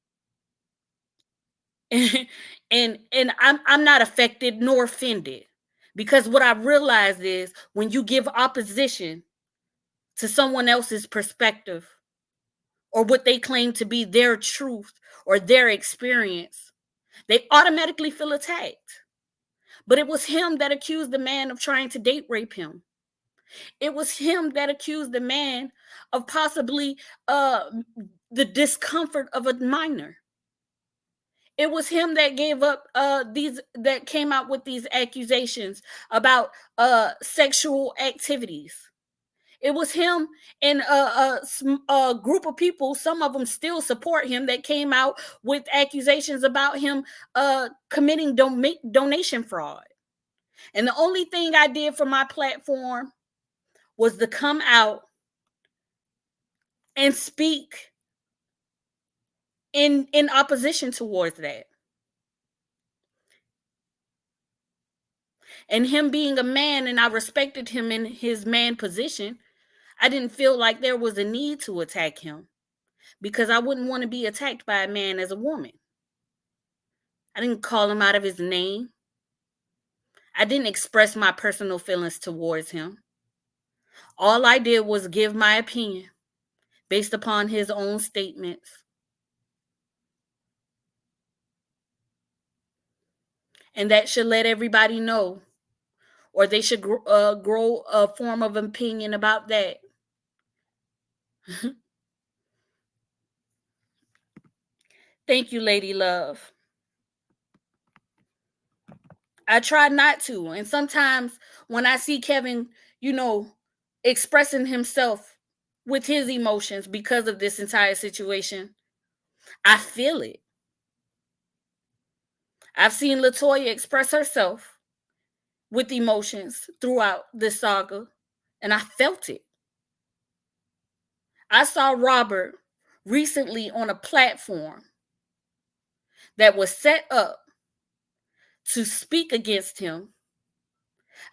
and I'm not affected nor offended, because what I realized is when you give opposition to someone else's perspective or what they claim to be their truth or their experience, They automatically feel attacked. But it was him that accused the man of trying to date rape him. It was him that accused the man of possibly the discomfort of a minor. It was him that gave up that came out with these accusations about sexual activities. It was him and a group of people, some of them still support him, that came out with accusations about him committing donation fraud. And the only thing I did for my platform was to come out and speak in opposition towards that. And him being a man, and I respected him in his man position, I didn't feel like there was a need to attack him, because I wouldn't want to be attacked by a man as a woman. I didn't call him out of his name. I didn't express my personal feelings towards him. All I did was give my opinion based upon his own statements. And that should let everybody know, or they should grow a form of opinion about that. Thank you, Lady Love. I try not to. And sometimes when I see Kevin, expressing himself with his emotions because of this entire situation, I feel it. I've seen LaToya express herself with emotions throughout this saga, and I felt it. I saw Robert recently on a platform that was set up to speak against him.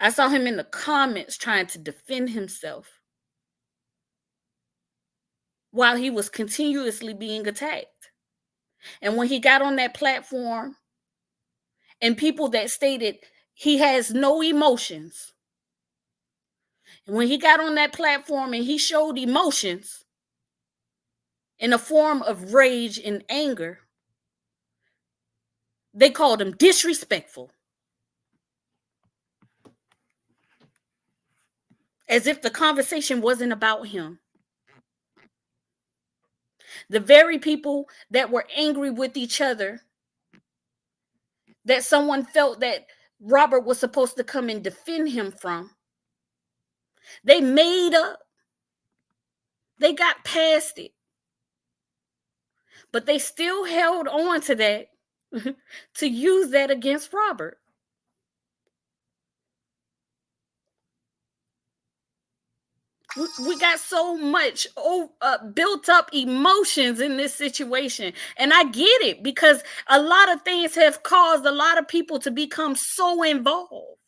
I saw him in the comments trying to defend himself while he was continuously being attacked. And when he got on that platform, and people that stated he has no emotions, and when he got on that platform and he showed emotions in a form of rage and anger, they called him disrespectful. As if the conversation wasn't about him. The very people that were angry with each other, that someone felt that Robert was supposed to come and defend him from, they made up. They got past it. But they still held on to that to use that against Robert. We got so much built up emotions in this situation. And I get it, because a lot of things have caused a lot of people to become so involved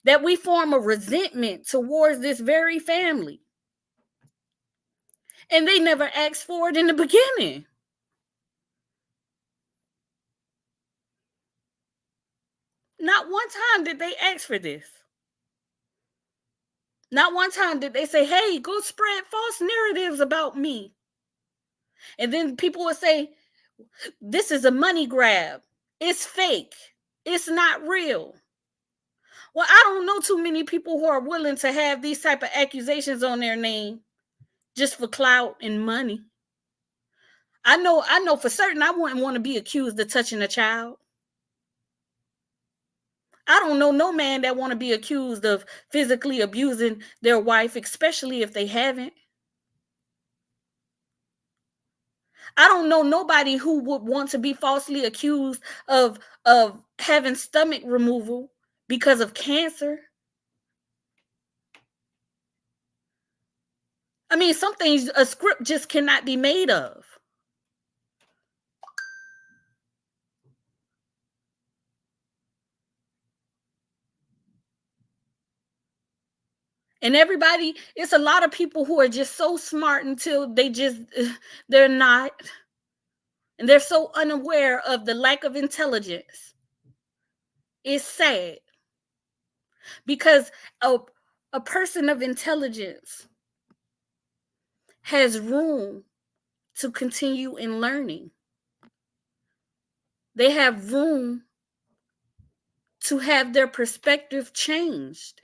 that we form a resentment towards this very family. And they never asked for it in the beginning. Not one time did they ask for this. Not one time did they say, hey, go spread false narratives about me. And then people would say, this is a money grab. It's fake. It's not real. Well, I don't know too many people who are willing to have these type of accusations on their name just for clout and money. I know for certain I wouldn't want to be accused of touching a child. I don't know no man that want to be accused of physically abusing their wife, especially if they haven't. I don't know nobody who would want to be falsely accused of having stomach removal because of cancer. I mean, some things a script just cannot be made of. And everybody, it's a lot of people who are just so smart until they're not. And they're so unaware of the lack of intelligence. It's sad. Because a person of intelligence has room to continue in learning. they have room to have their perspective changed.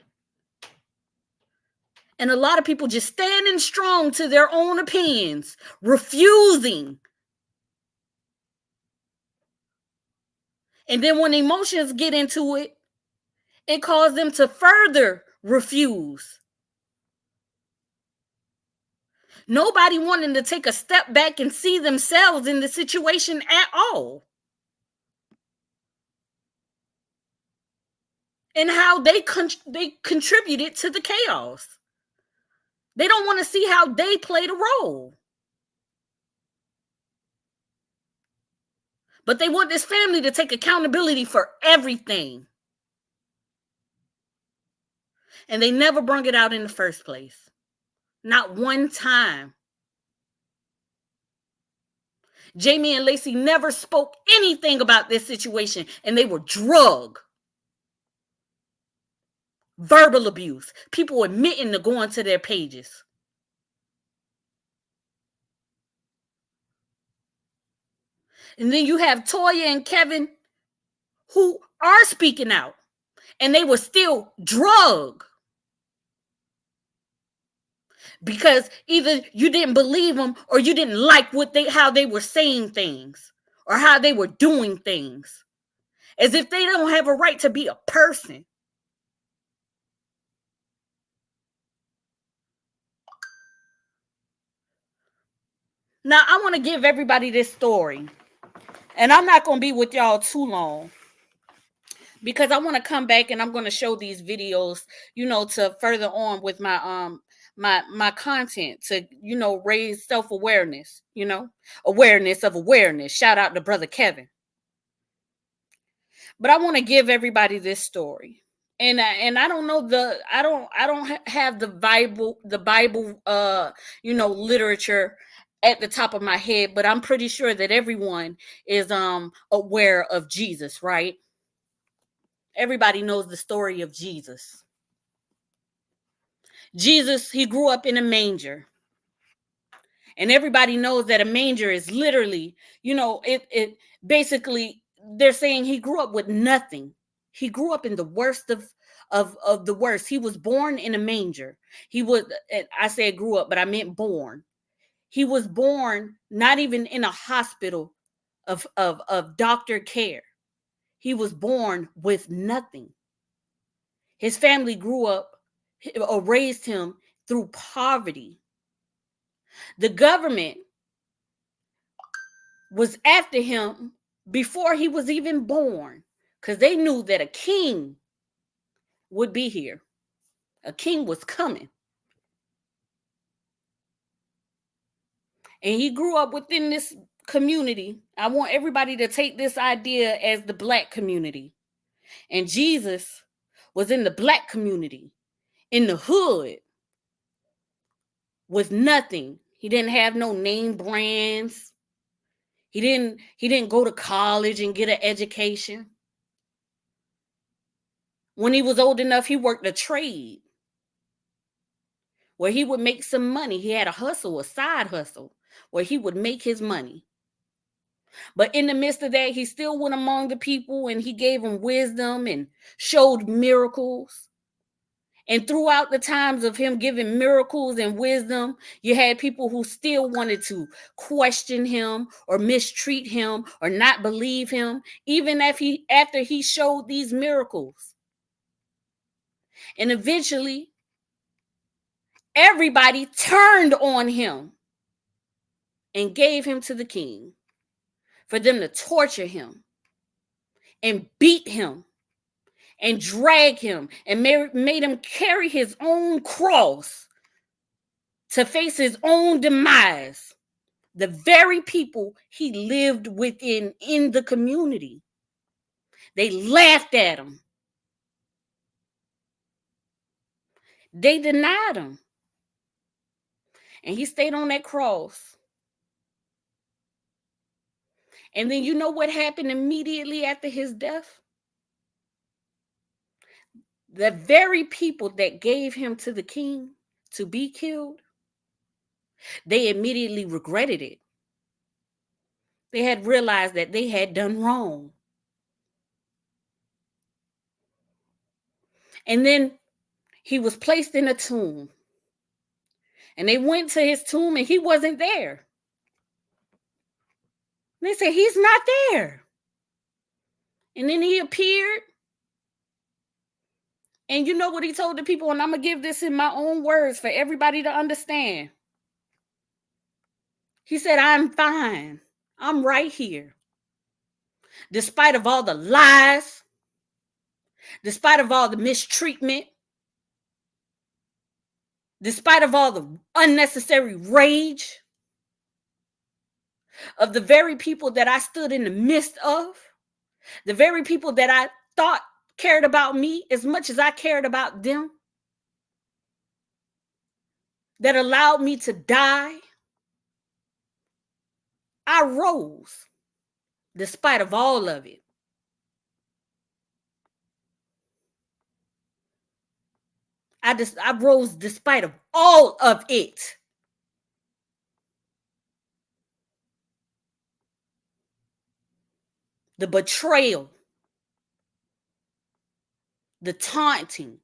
And a lot of people just standing strong to their own opinions, refusing. And then when emotions get into it, it causes them to further refuse. Nobody wanting to take a step back and see themselves in the situation at all. And how they contributed to the chaos. They don't want to see how they played a role. But they want this family to take accountability for everything. And they never brought it out in the first place. Not one time. Jamie and Lacey never spoke anything about this situation, and they were drugged. Verbal abuse. People admitting to going to their pages. And then you have Toya and Kevin who are speaking out, and they were still drugged. Because either you didn't believe them or you didn't like how they were saying things or how they were doing things. As if they don't have a right to be a person. Now, I want to give everybody this story. And I'm not going to be with y'all too long. Because I want to come back and I'm going to show these videos, to further on with my content to, raise self-awareness, awareness of awareness. Shout out to Brother Kevin. But I want to give everybody this story. And I don't know I don't have the Bible literature at the top of my head, but I'm pretty sure that everyone is aware of Jesus, right? Everybody knows the story of Jesus. Jesus, he grew up in a manger. And everybody knows that a manger is literally, it basically, they're saying he grew up with nothing. He grew up in the worst of the worst. He was born in a manger. I said grew up, but I meant born. He was born not even in a hospital of doctor care. He was born with nothing. His family grew up or raised him through poverty. The government was after him before he was even born because they knew that a king would be here. A king was coming. And he grew up within this community. I want everybody to take this idea as the Black community. And Jesus was in the Black community, in the hood, with nothing. He didn't have no name brands. He didn't go to college and get an education. When he was old enough, he worked a trade where he would make some money. He had a side hustle, where he would make his money. But in the midst of that, he still went among the people and he gave them wisdom and showed miracles. And throughout the times of him giving miracles and wisdom, you had people who still wanted to question him or mistreat him or not believe him, even after he showed these miracles. And eventually, everybody turned on him and gave him to the king for them to torture him and beat him and drag him and made him carry his own cross to face his own demise. The very people he lived within in the community. They laughed at him. They denied him. And he stayed on that cross. And then you know what happened immediately after his death? The very people that gave him to the king to be killed, they immediately regretted it. They had realized that they had done wrong. And then he was placed in a tomb. And they went to his tomb and he wasn't there. And they said, he's not there. And then he appeared. And you know what he told the people? And I'm going to give this in my own words for everybody to understand. He said, I'm fine. I'm right here. Despite of all the lies, despite of all the mistreatment, despite of all the unnecessary rage of the very people that I stood in the midst of, the very people that I thought cared about me as much as I cared about them, that allowed me to die, I rose despite of all of it. I rose despite of all of it. The betrayal, the taunting,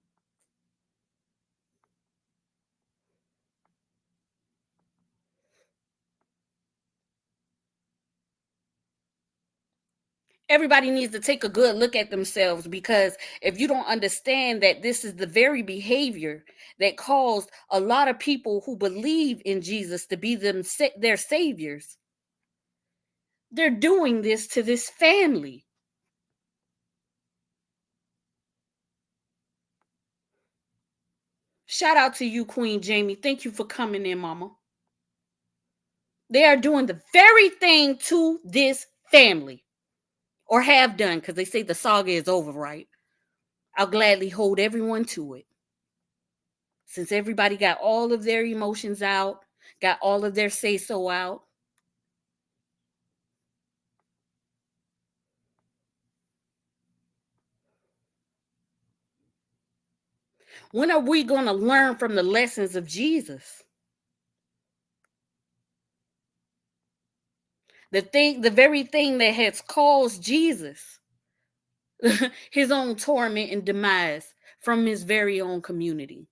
everybody needs to take a good look at themselves, because if you don't understand that this is the very behavior that caused a lot of people who believe in Jesus to be their saviors, they're doing this to this family. Shout out to you, Queen Jamie. Thank you for coming in, Mama. They are doing the very thing to this family, or have done, because they say the saga is over, right? I'll gladly hold everyone to it. Since everybody got all of their emotions out, got all of their say-so out. When are we going to learn from the lessons of Jesus? The very thing that has caused Jesus his own torment and demise from his very own community.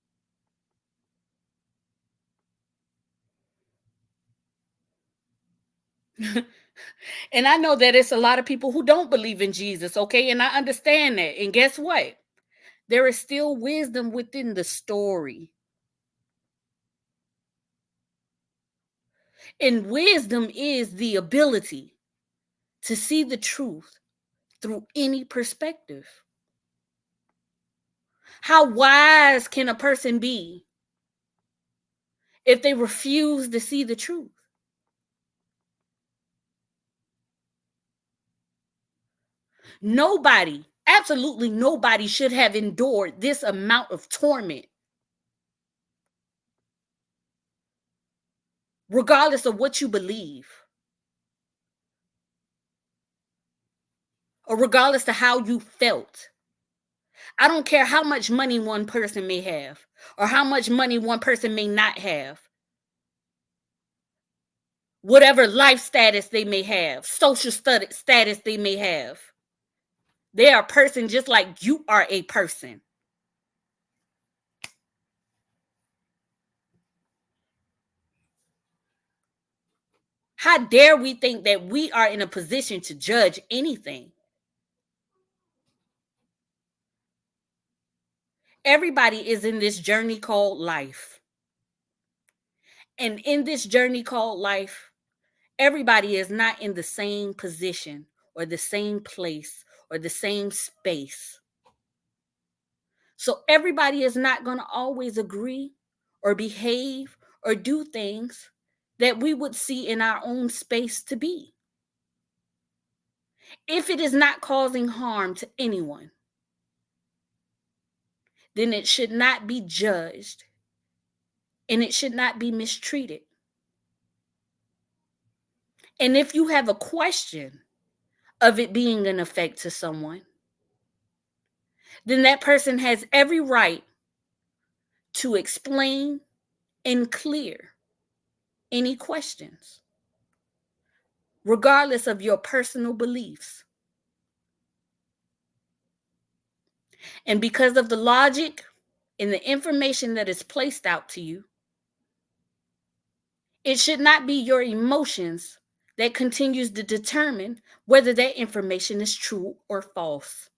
And I know that it's a lot of people who don't believe in Jesus, okay? And I understand that. And guess what? There is still wisdom within the story. And wisdom is the ability to see the truth through any perspective. How wise can a person be if they refuse to see the truth? Nobody, absolutely nobody, should have endured this amount of torment, regardless of what you believe, or regardless of how you felt. I don't care how much money one person may have, or how much money one person may not have, whatever life status they may have, social status they may have. They are a person just like you are a person. How dare we think that we are in a position to judge anything? Everybody is in this journey called life. And in this journey called life, everybody is not in the same position or the same place or the same space. So everybody is not going to always agree or behave or do things that we would see in our own space to be, if it is not causing harm to anyone. Then it should not be judged and it should not be mistreated. And if you have a question of it being an effect to someone, then that person has every right to explain and clear any questions. regardless of your personal beliefs. And because of the logic and the information that is placed out to you, it should not be your emotions that continues to determine whether that information is true or false.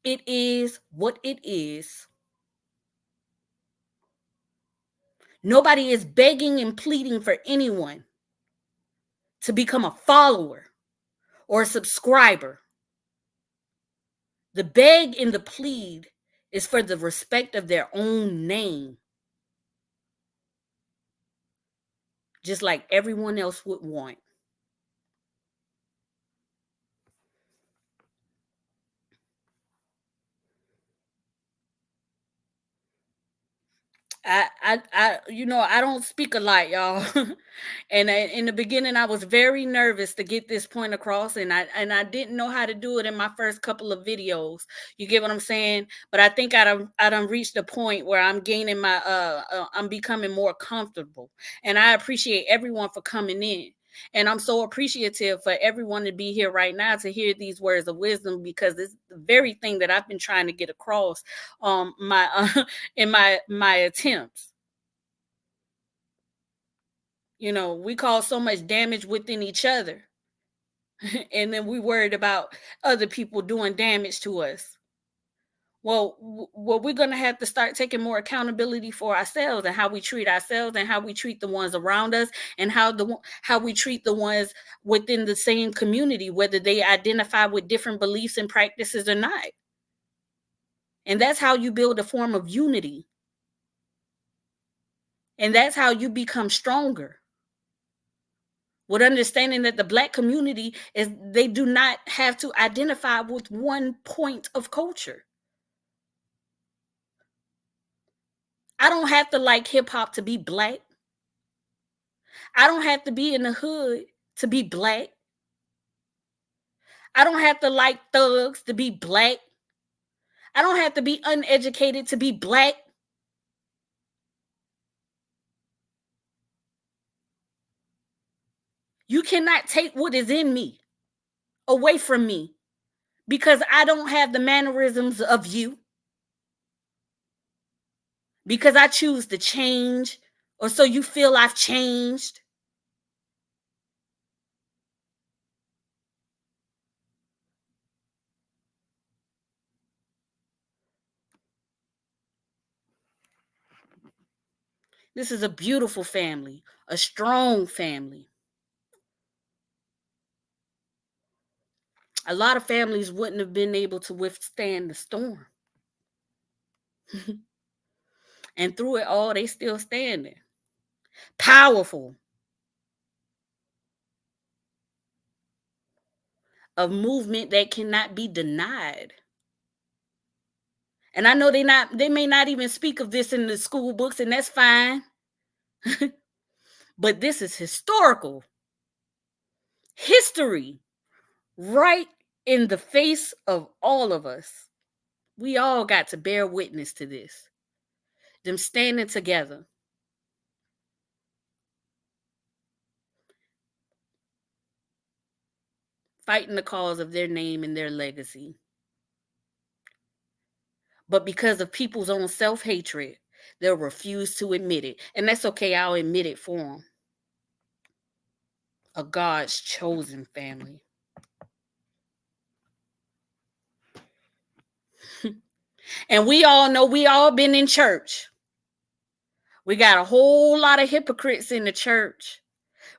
It is what it is. Nobody is begging and pleading for anyone to become a follower or a subscriber. The beg and the plead is for the respect of their own name, just like everyone else would want. I don't speak a lot, y'all. And in the beginning, I was very nervous to get this point across, and I didn't know how to do it in my first couple of videos. You get what I'm saying? But I think I done reached a point where I'm gaining my I'm becoming more comfortable, and I appreciate everyone for coming in. And I'm so appreciative for everyone to be here right now to hear these words of wisdom, because it's the very thing that I've been trying to get across my in my attempts. We cause so much damage within each other, and then we worried about other people doing damage to us. Well, we're gonna have to start taking more accountability for ourselves and how we treat ourselves and how we treat the ones around us and how we treat the ones within the same community, whether they identify with different beliefs and practices or not. And that's how you build a form of unity. And that's how you become stronger. With understanding that the Black community is, they do not have to identify with one point of culture. I don't have to like hip hop to be Black. I don't have to be in the hood to be Black. I don't have to like thugs to be Black. I don't have to be uneducated to be Black. You cannot take what is in me away from me because I don't have the mannerisms of you, because I choose to change, or so you feel I've changed. This is a beautiful family, a strong family. A lot of families wouldn't have been able to withstand the storm. And through it all, they still standing. Powerful. A movement that cannot be denied. And I know they may not even speak of this in the school books, and that's fine. But this is historical. History. Right in the face of all of us. We all got to bear witness to this. Them standing together. Fighting the cause of their name and their legacy. But because of people's own self-hatred, they'll refuse to admit it. And that's okay, I'll admit it for them. A God's chosen family. And we all know, we all been in church. We got a whole lot of hypocrites in the church.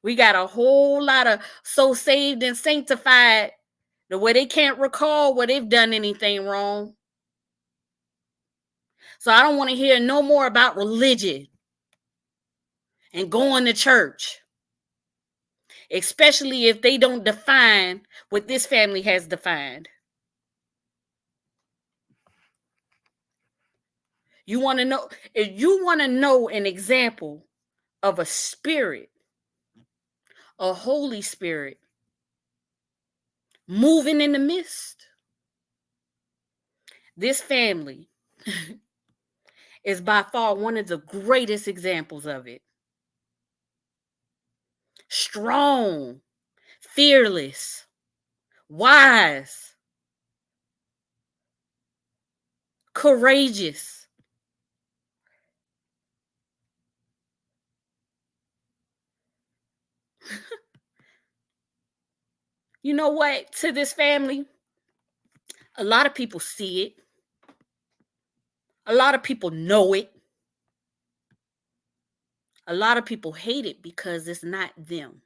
We got a whole lot of so saved and sanctified the way they can't recall where they've done anything wrong. So I don't want to hear no more about religion and going to church, especially if they don't define what this family has defined. You want to know, if you want to know an example of a spirit, a Holy Spirit moving in the midst, this family is by far one of the greatest examples of it. strong, fearless, wise, courageous. You know what? To this family, a lot of people see it. A lot of people know it. A lot of people hate it because it's not them.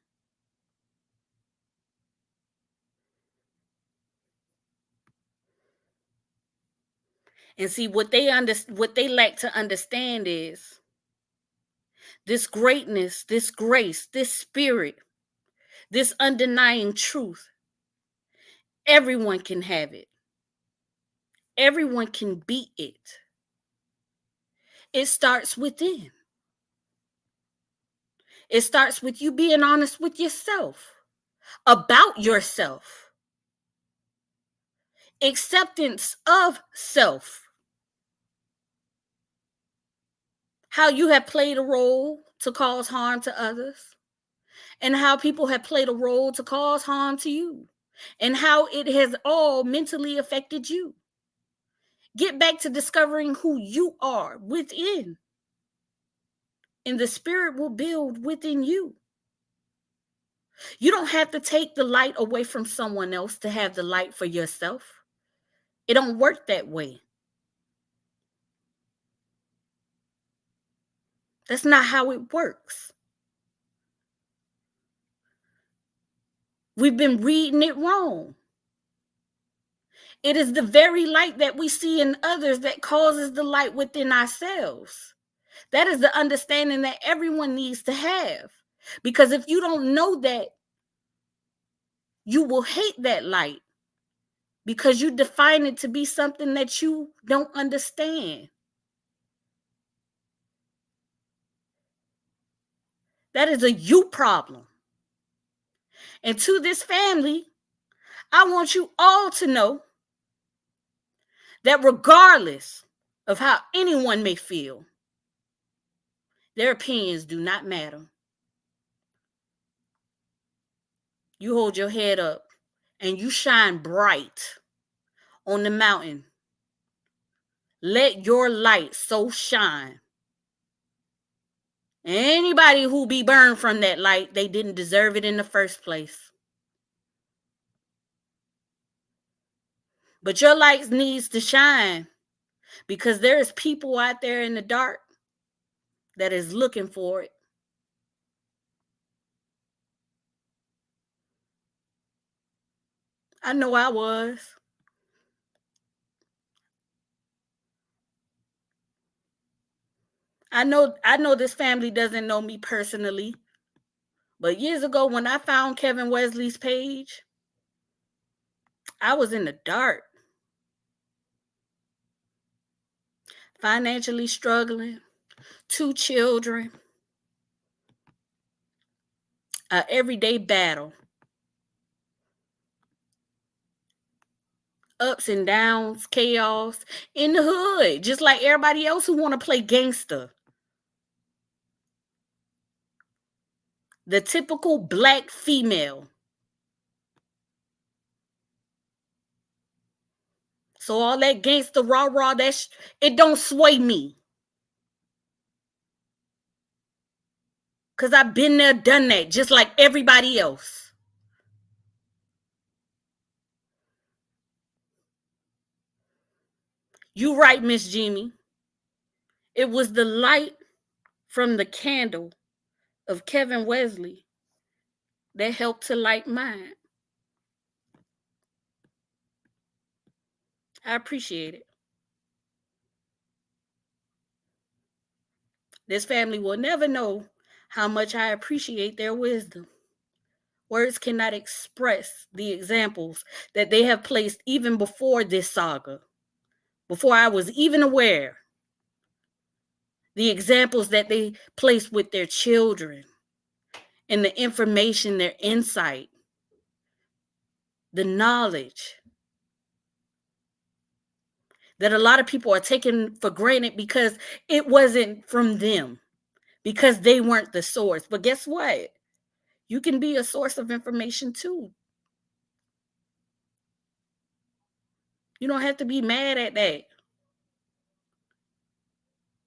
And see what they lack to understand is this greatness, this grace, this spirit, this undenying truth. Everyone can have it. Everyone can be it. It starts within. It starts with you being honest with yourself, about yourself, acceptance of self, how you have played a role to cause harm to others, and how people have played a role to cause harm to you, and how it has all mentally affected you. Get back to discovering who you are within, and the spirit will build within you. You don't have to take the light away from someone else to have the light for yourself. It don't work that way. That's not how it works. We've been reading it wrong. It is the very light that we see in others that causes the light within ourselves. That is the understanding that everyone needs to have. Because if you don't know that, you will hate that light because you define it to be something that you don't understand. That is a you problem. And to this family, I want you all to know that regardless of how anyone may feel, their opinions do not matter. You hold your head up and you shine bright on the mountain. Let your light so shine. Anybody who be burned from that light, they didn't deserve it in the first place. But your light needs to shine because there's people out there in the dark that is looking for it. I know I was. I know this family doesn't know me personally. But years ago when I found Kevin Wesley's page, I was in the dark. Financially struggling, 2 children, an everyday battle. Ups and downs, chaos in the hood, just like everybody else who want to play gangster. The typical black female. So all that gangster rah-rah, it don't sway me. Because I've been there, done that, just like everybody else. You right, Miss Jimmy. It was the light from the candle of Kevin Wesley that helped to light mine. I appreciate it. This family will never know how much I appreciate their wisdom. Words cannot express the examples that they have placed even before this saga, before I was even aware. The examples that they placed with their children and the information, their insight, the knowledge that a lot of people are taking for granted because it wasn't from them, because they weren't the source. But guess what? You can be a source of information too. You don't have to be mad at that.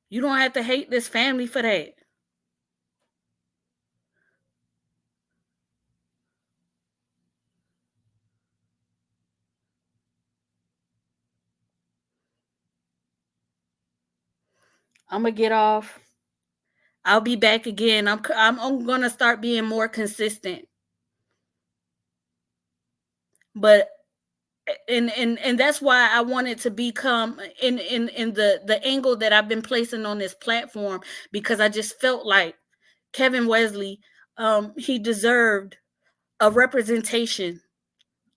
You don't have to hate this family for that. I'm gonna get off. I'll be back again. I'm gonna start being more consistent. But and that's why I wanted to become in the angle that I've been placing on this platform, because I just felt like Kevin Wesley, he deserved a representation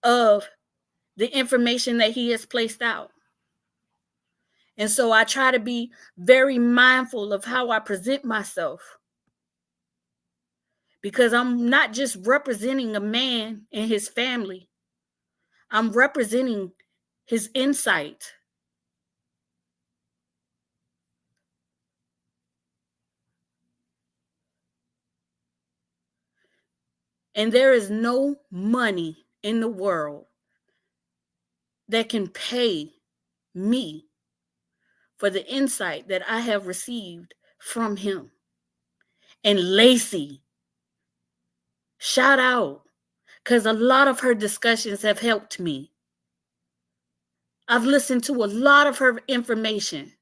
of the information that he has placed out. And so I try to be very mindful of how I present myself, because I'm not just representing a man and his family, I'm representing his insight. And there is no money in the world that can pay me for the insight that I have received from him. And Lacey, shout out, because a lot of her discussions have helped me. I've listened to a lot of her information.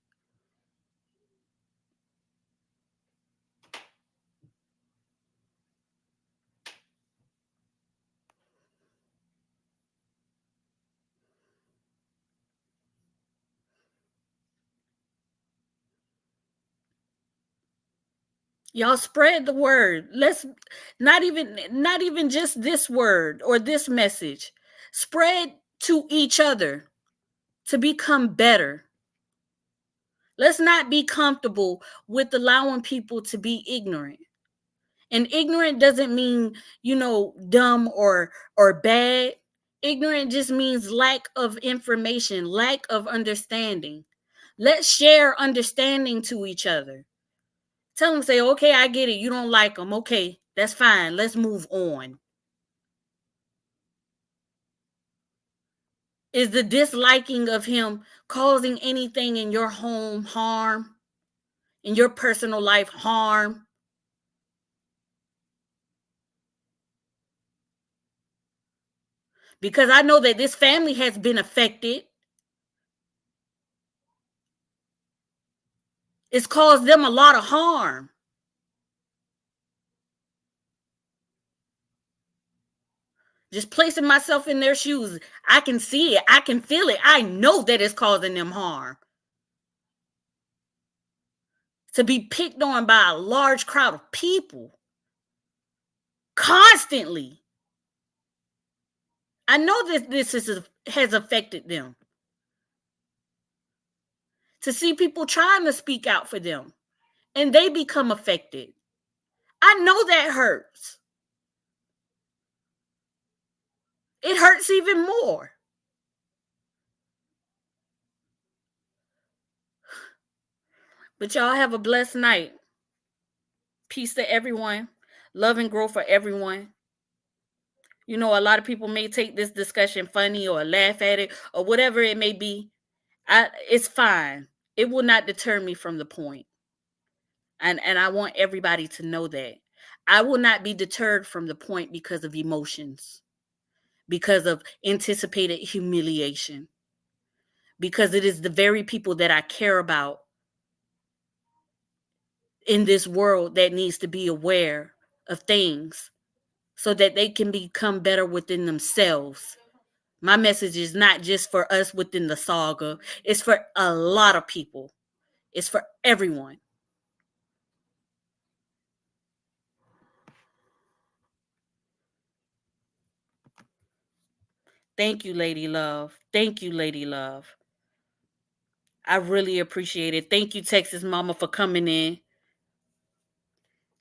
Y'all spread the word. Let's not even just this word or this message. Spread to each other to become better. Let's not be comfortable with allowing people to be ignorant. And ignorant doesn't mean, dumb or bad. Ignorant just means lack of information, lack of understanding. Let's share understanding to each other. Tell them, say, okay, I get it. You don't like them. Okay, that's fine. Let's move on. Is the disliking of him causing anything in your home harm? In your personal life harm? Because I know that this family has been affected. It's caused them a lot of harm. Just placing myself in their shoes, I can see it. I can feel it. I know that it's causing them harm. To be picked on by a large crowd of people constantly. I know that this has affected them. To see people trying to speak out for them and they become affected. I know that hurts. It hurts even more. But y'all have a blessed night. Peace to everyone. Love and growth for everyone. A lot of people may take this discussion funny or laugh at it or whatever it may be. It's fine. It will not deter me from the point. And I want everybody to know that. I will not be deterred from the point because of emotions, because of anticipated humiliation, because it is the very people that I care about in this world that needs to be aware of things so that they can become better within themselves. My message is not just for us within the saga. It's for a lot of people. It's for everyone. Thank you, Lady Love. Thank you, Lady Love. I really appreciate it. Thank you, Texas Mama, for coming in.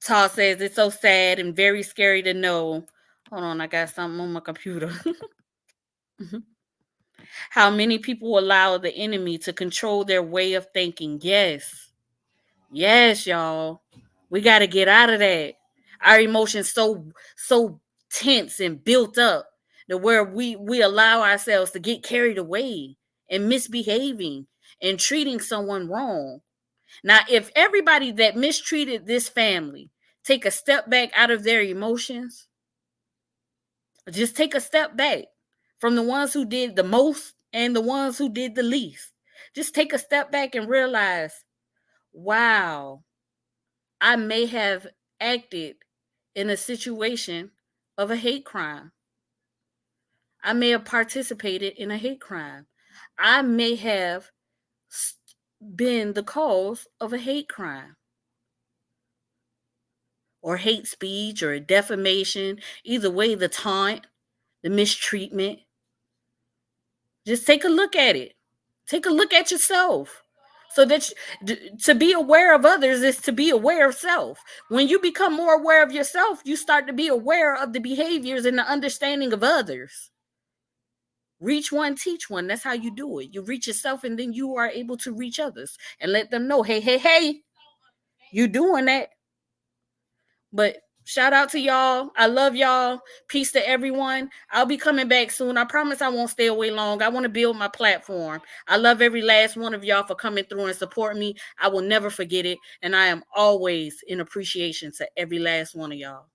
Todd says it's so sad and very scary to know. Hold on, I got something on my computer. How many people allow the enemy to control their way of thinking? Yes. Yes, y'all. We got to get out of that. Our emotions so tense and built up to where we allow ourselves to get carried away and misbehaving and treating someone wrong. Now, if everybody that mistreated this family take a step back out of their emotions, just take a step back from the ones who did the most and the ones who did the least. Just take a step back and realize, wow, I may have acted in a situation of a hate crime. I may have participated in a hate crime. I may have been the cause of a hate crime or hate speech or defamation. Either way, the taunt, the mistreatment. Just take a look at it. Take a look at yourself. So that to be aware of others is to be aware of self. When you become more aware of yourself, you start to be aware of the behaviors and the understanding of others. Reach one, teach one. That's how you do it. You reach yourself and then you are able to reach others and let them know, hey, you doing that. But shout out to y'all. I love y'all. Peace to everyone. I'll be coming back soon. I promise I won't stay away long. I want to build my platform. I love every last one of y'all for coming through and supporting me. I will never forget it. And I am always in appreciation to every last one of y'all.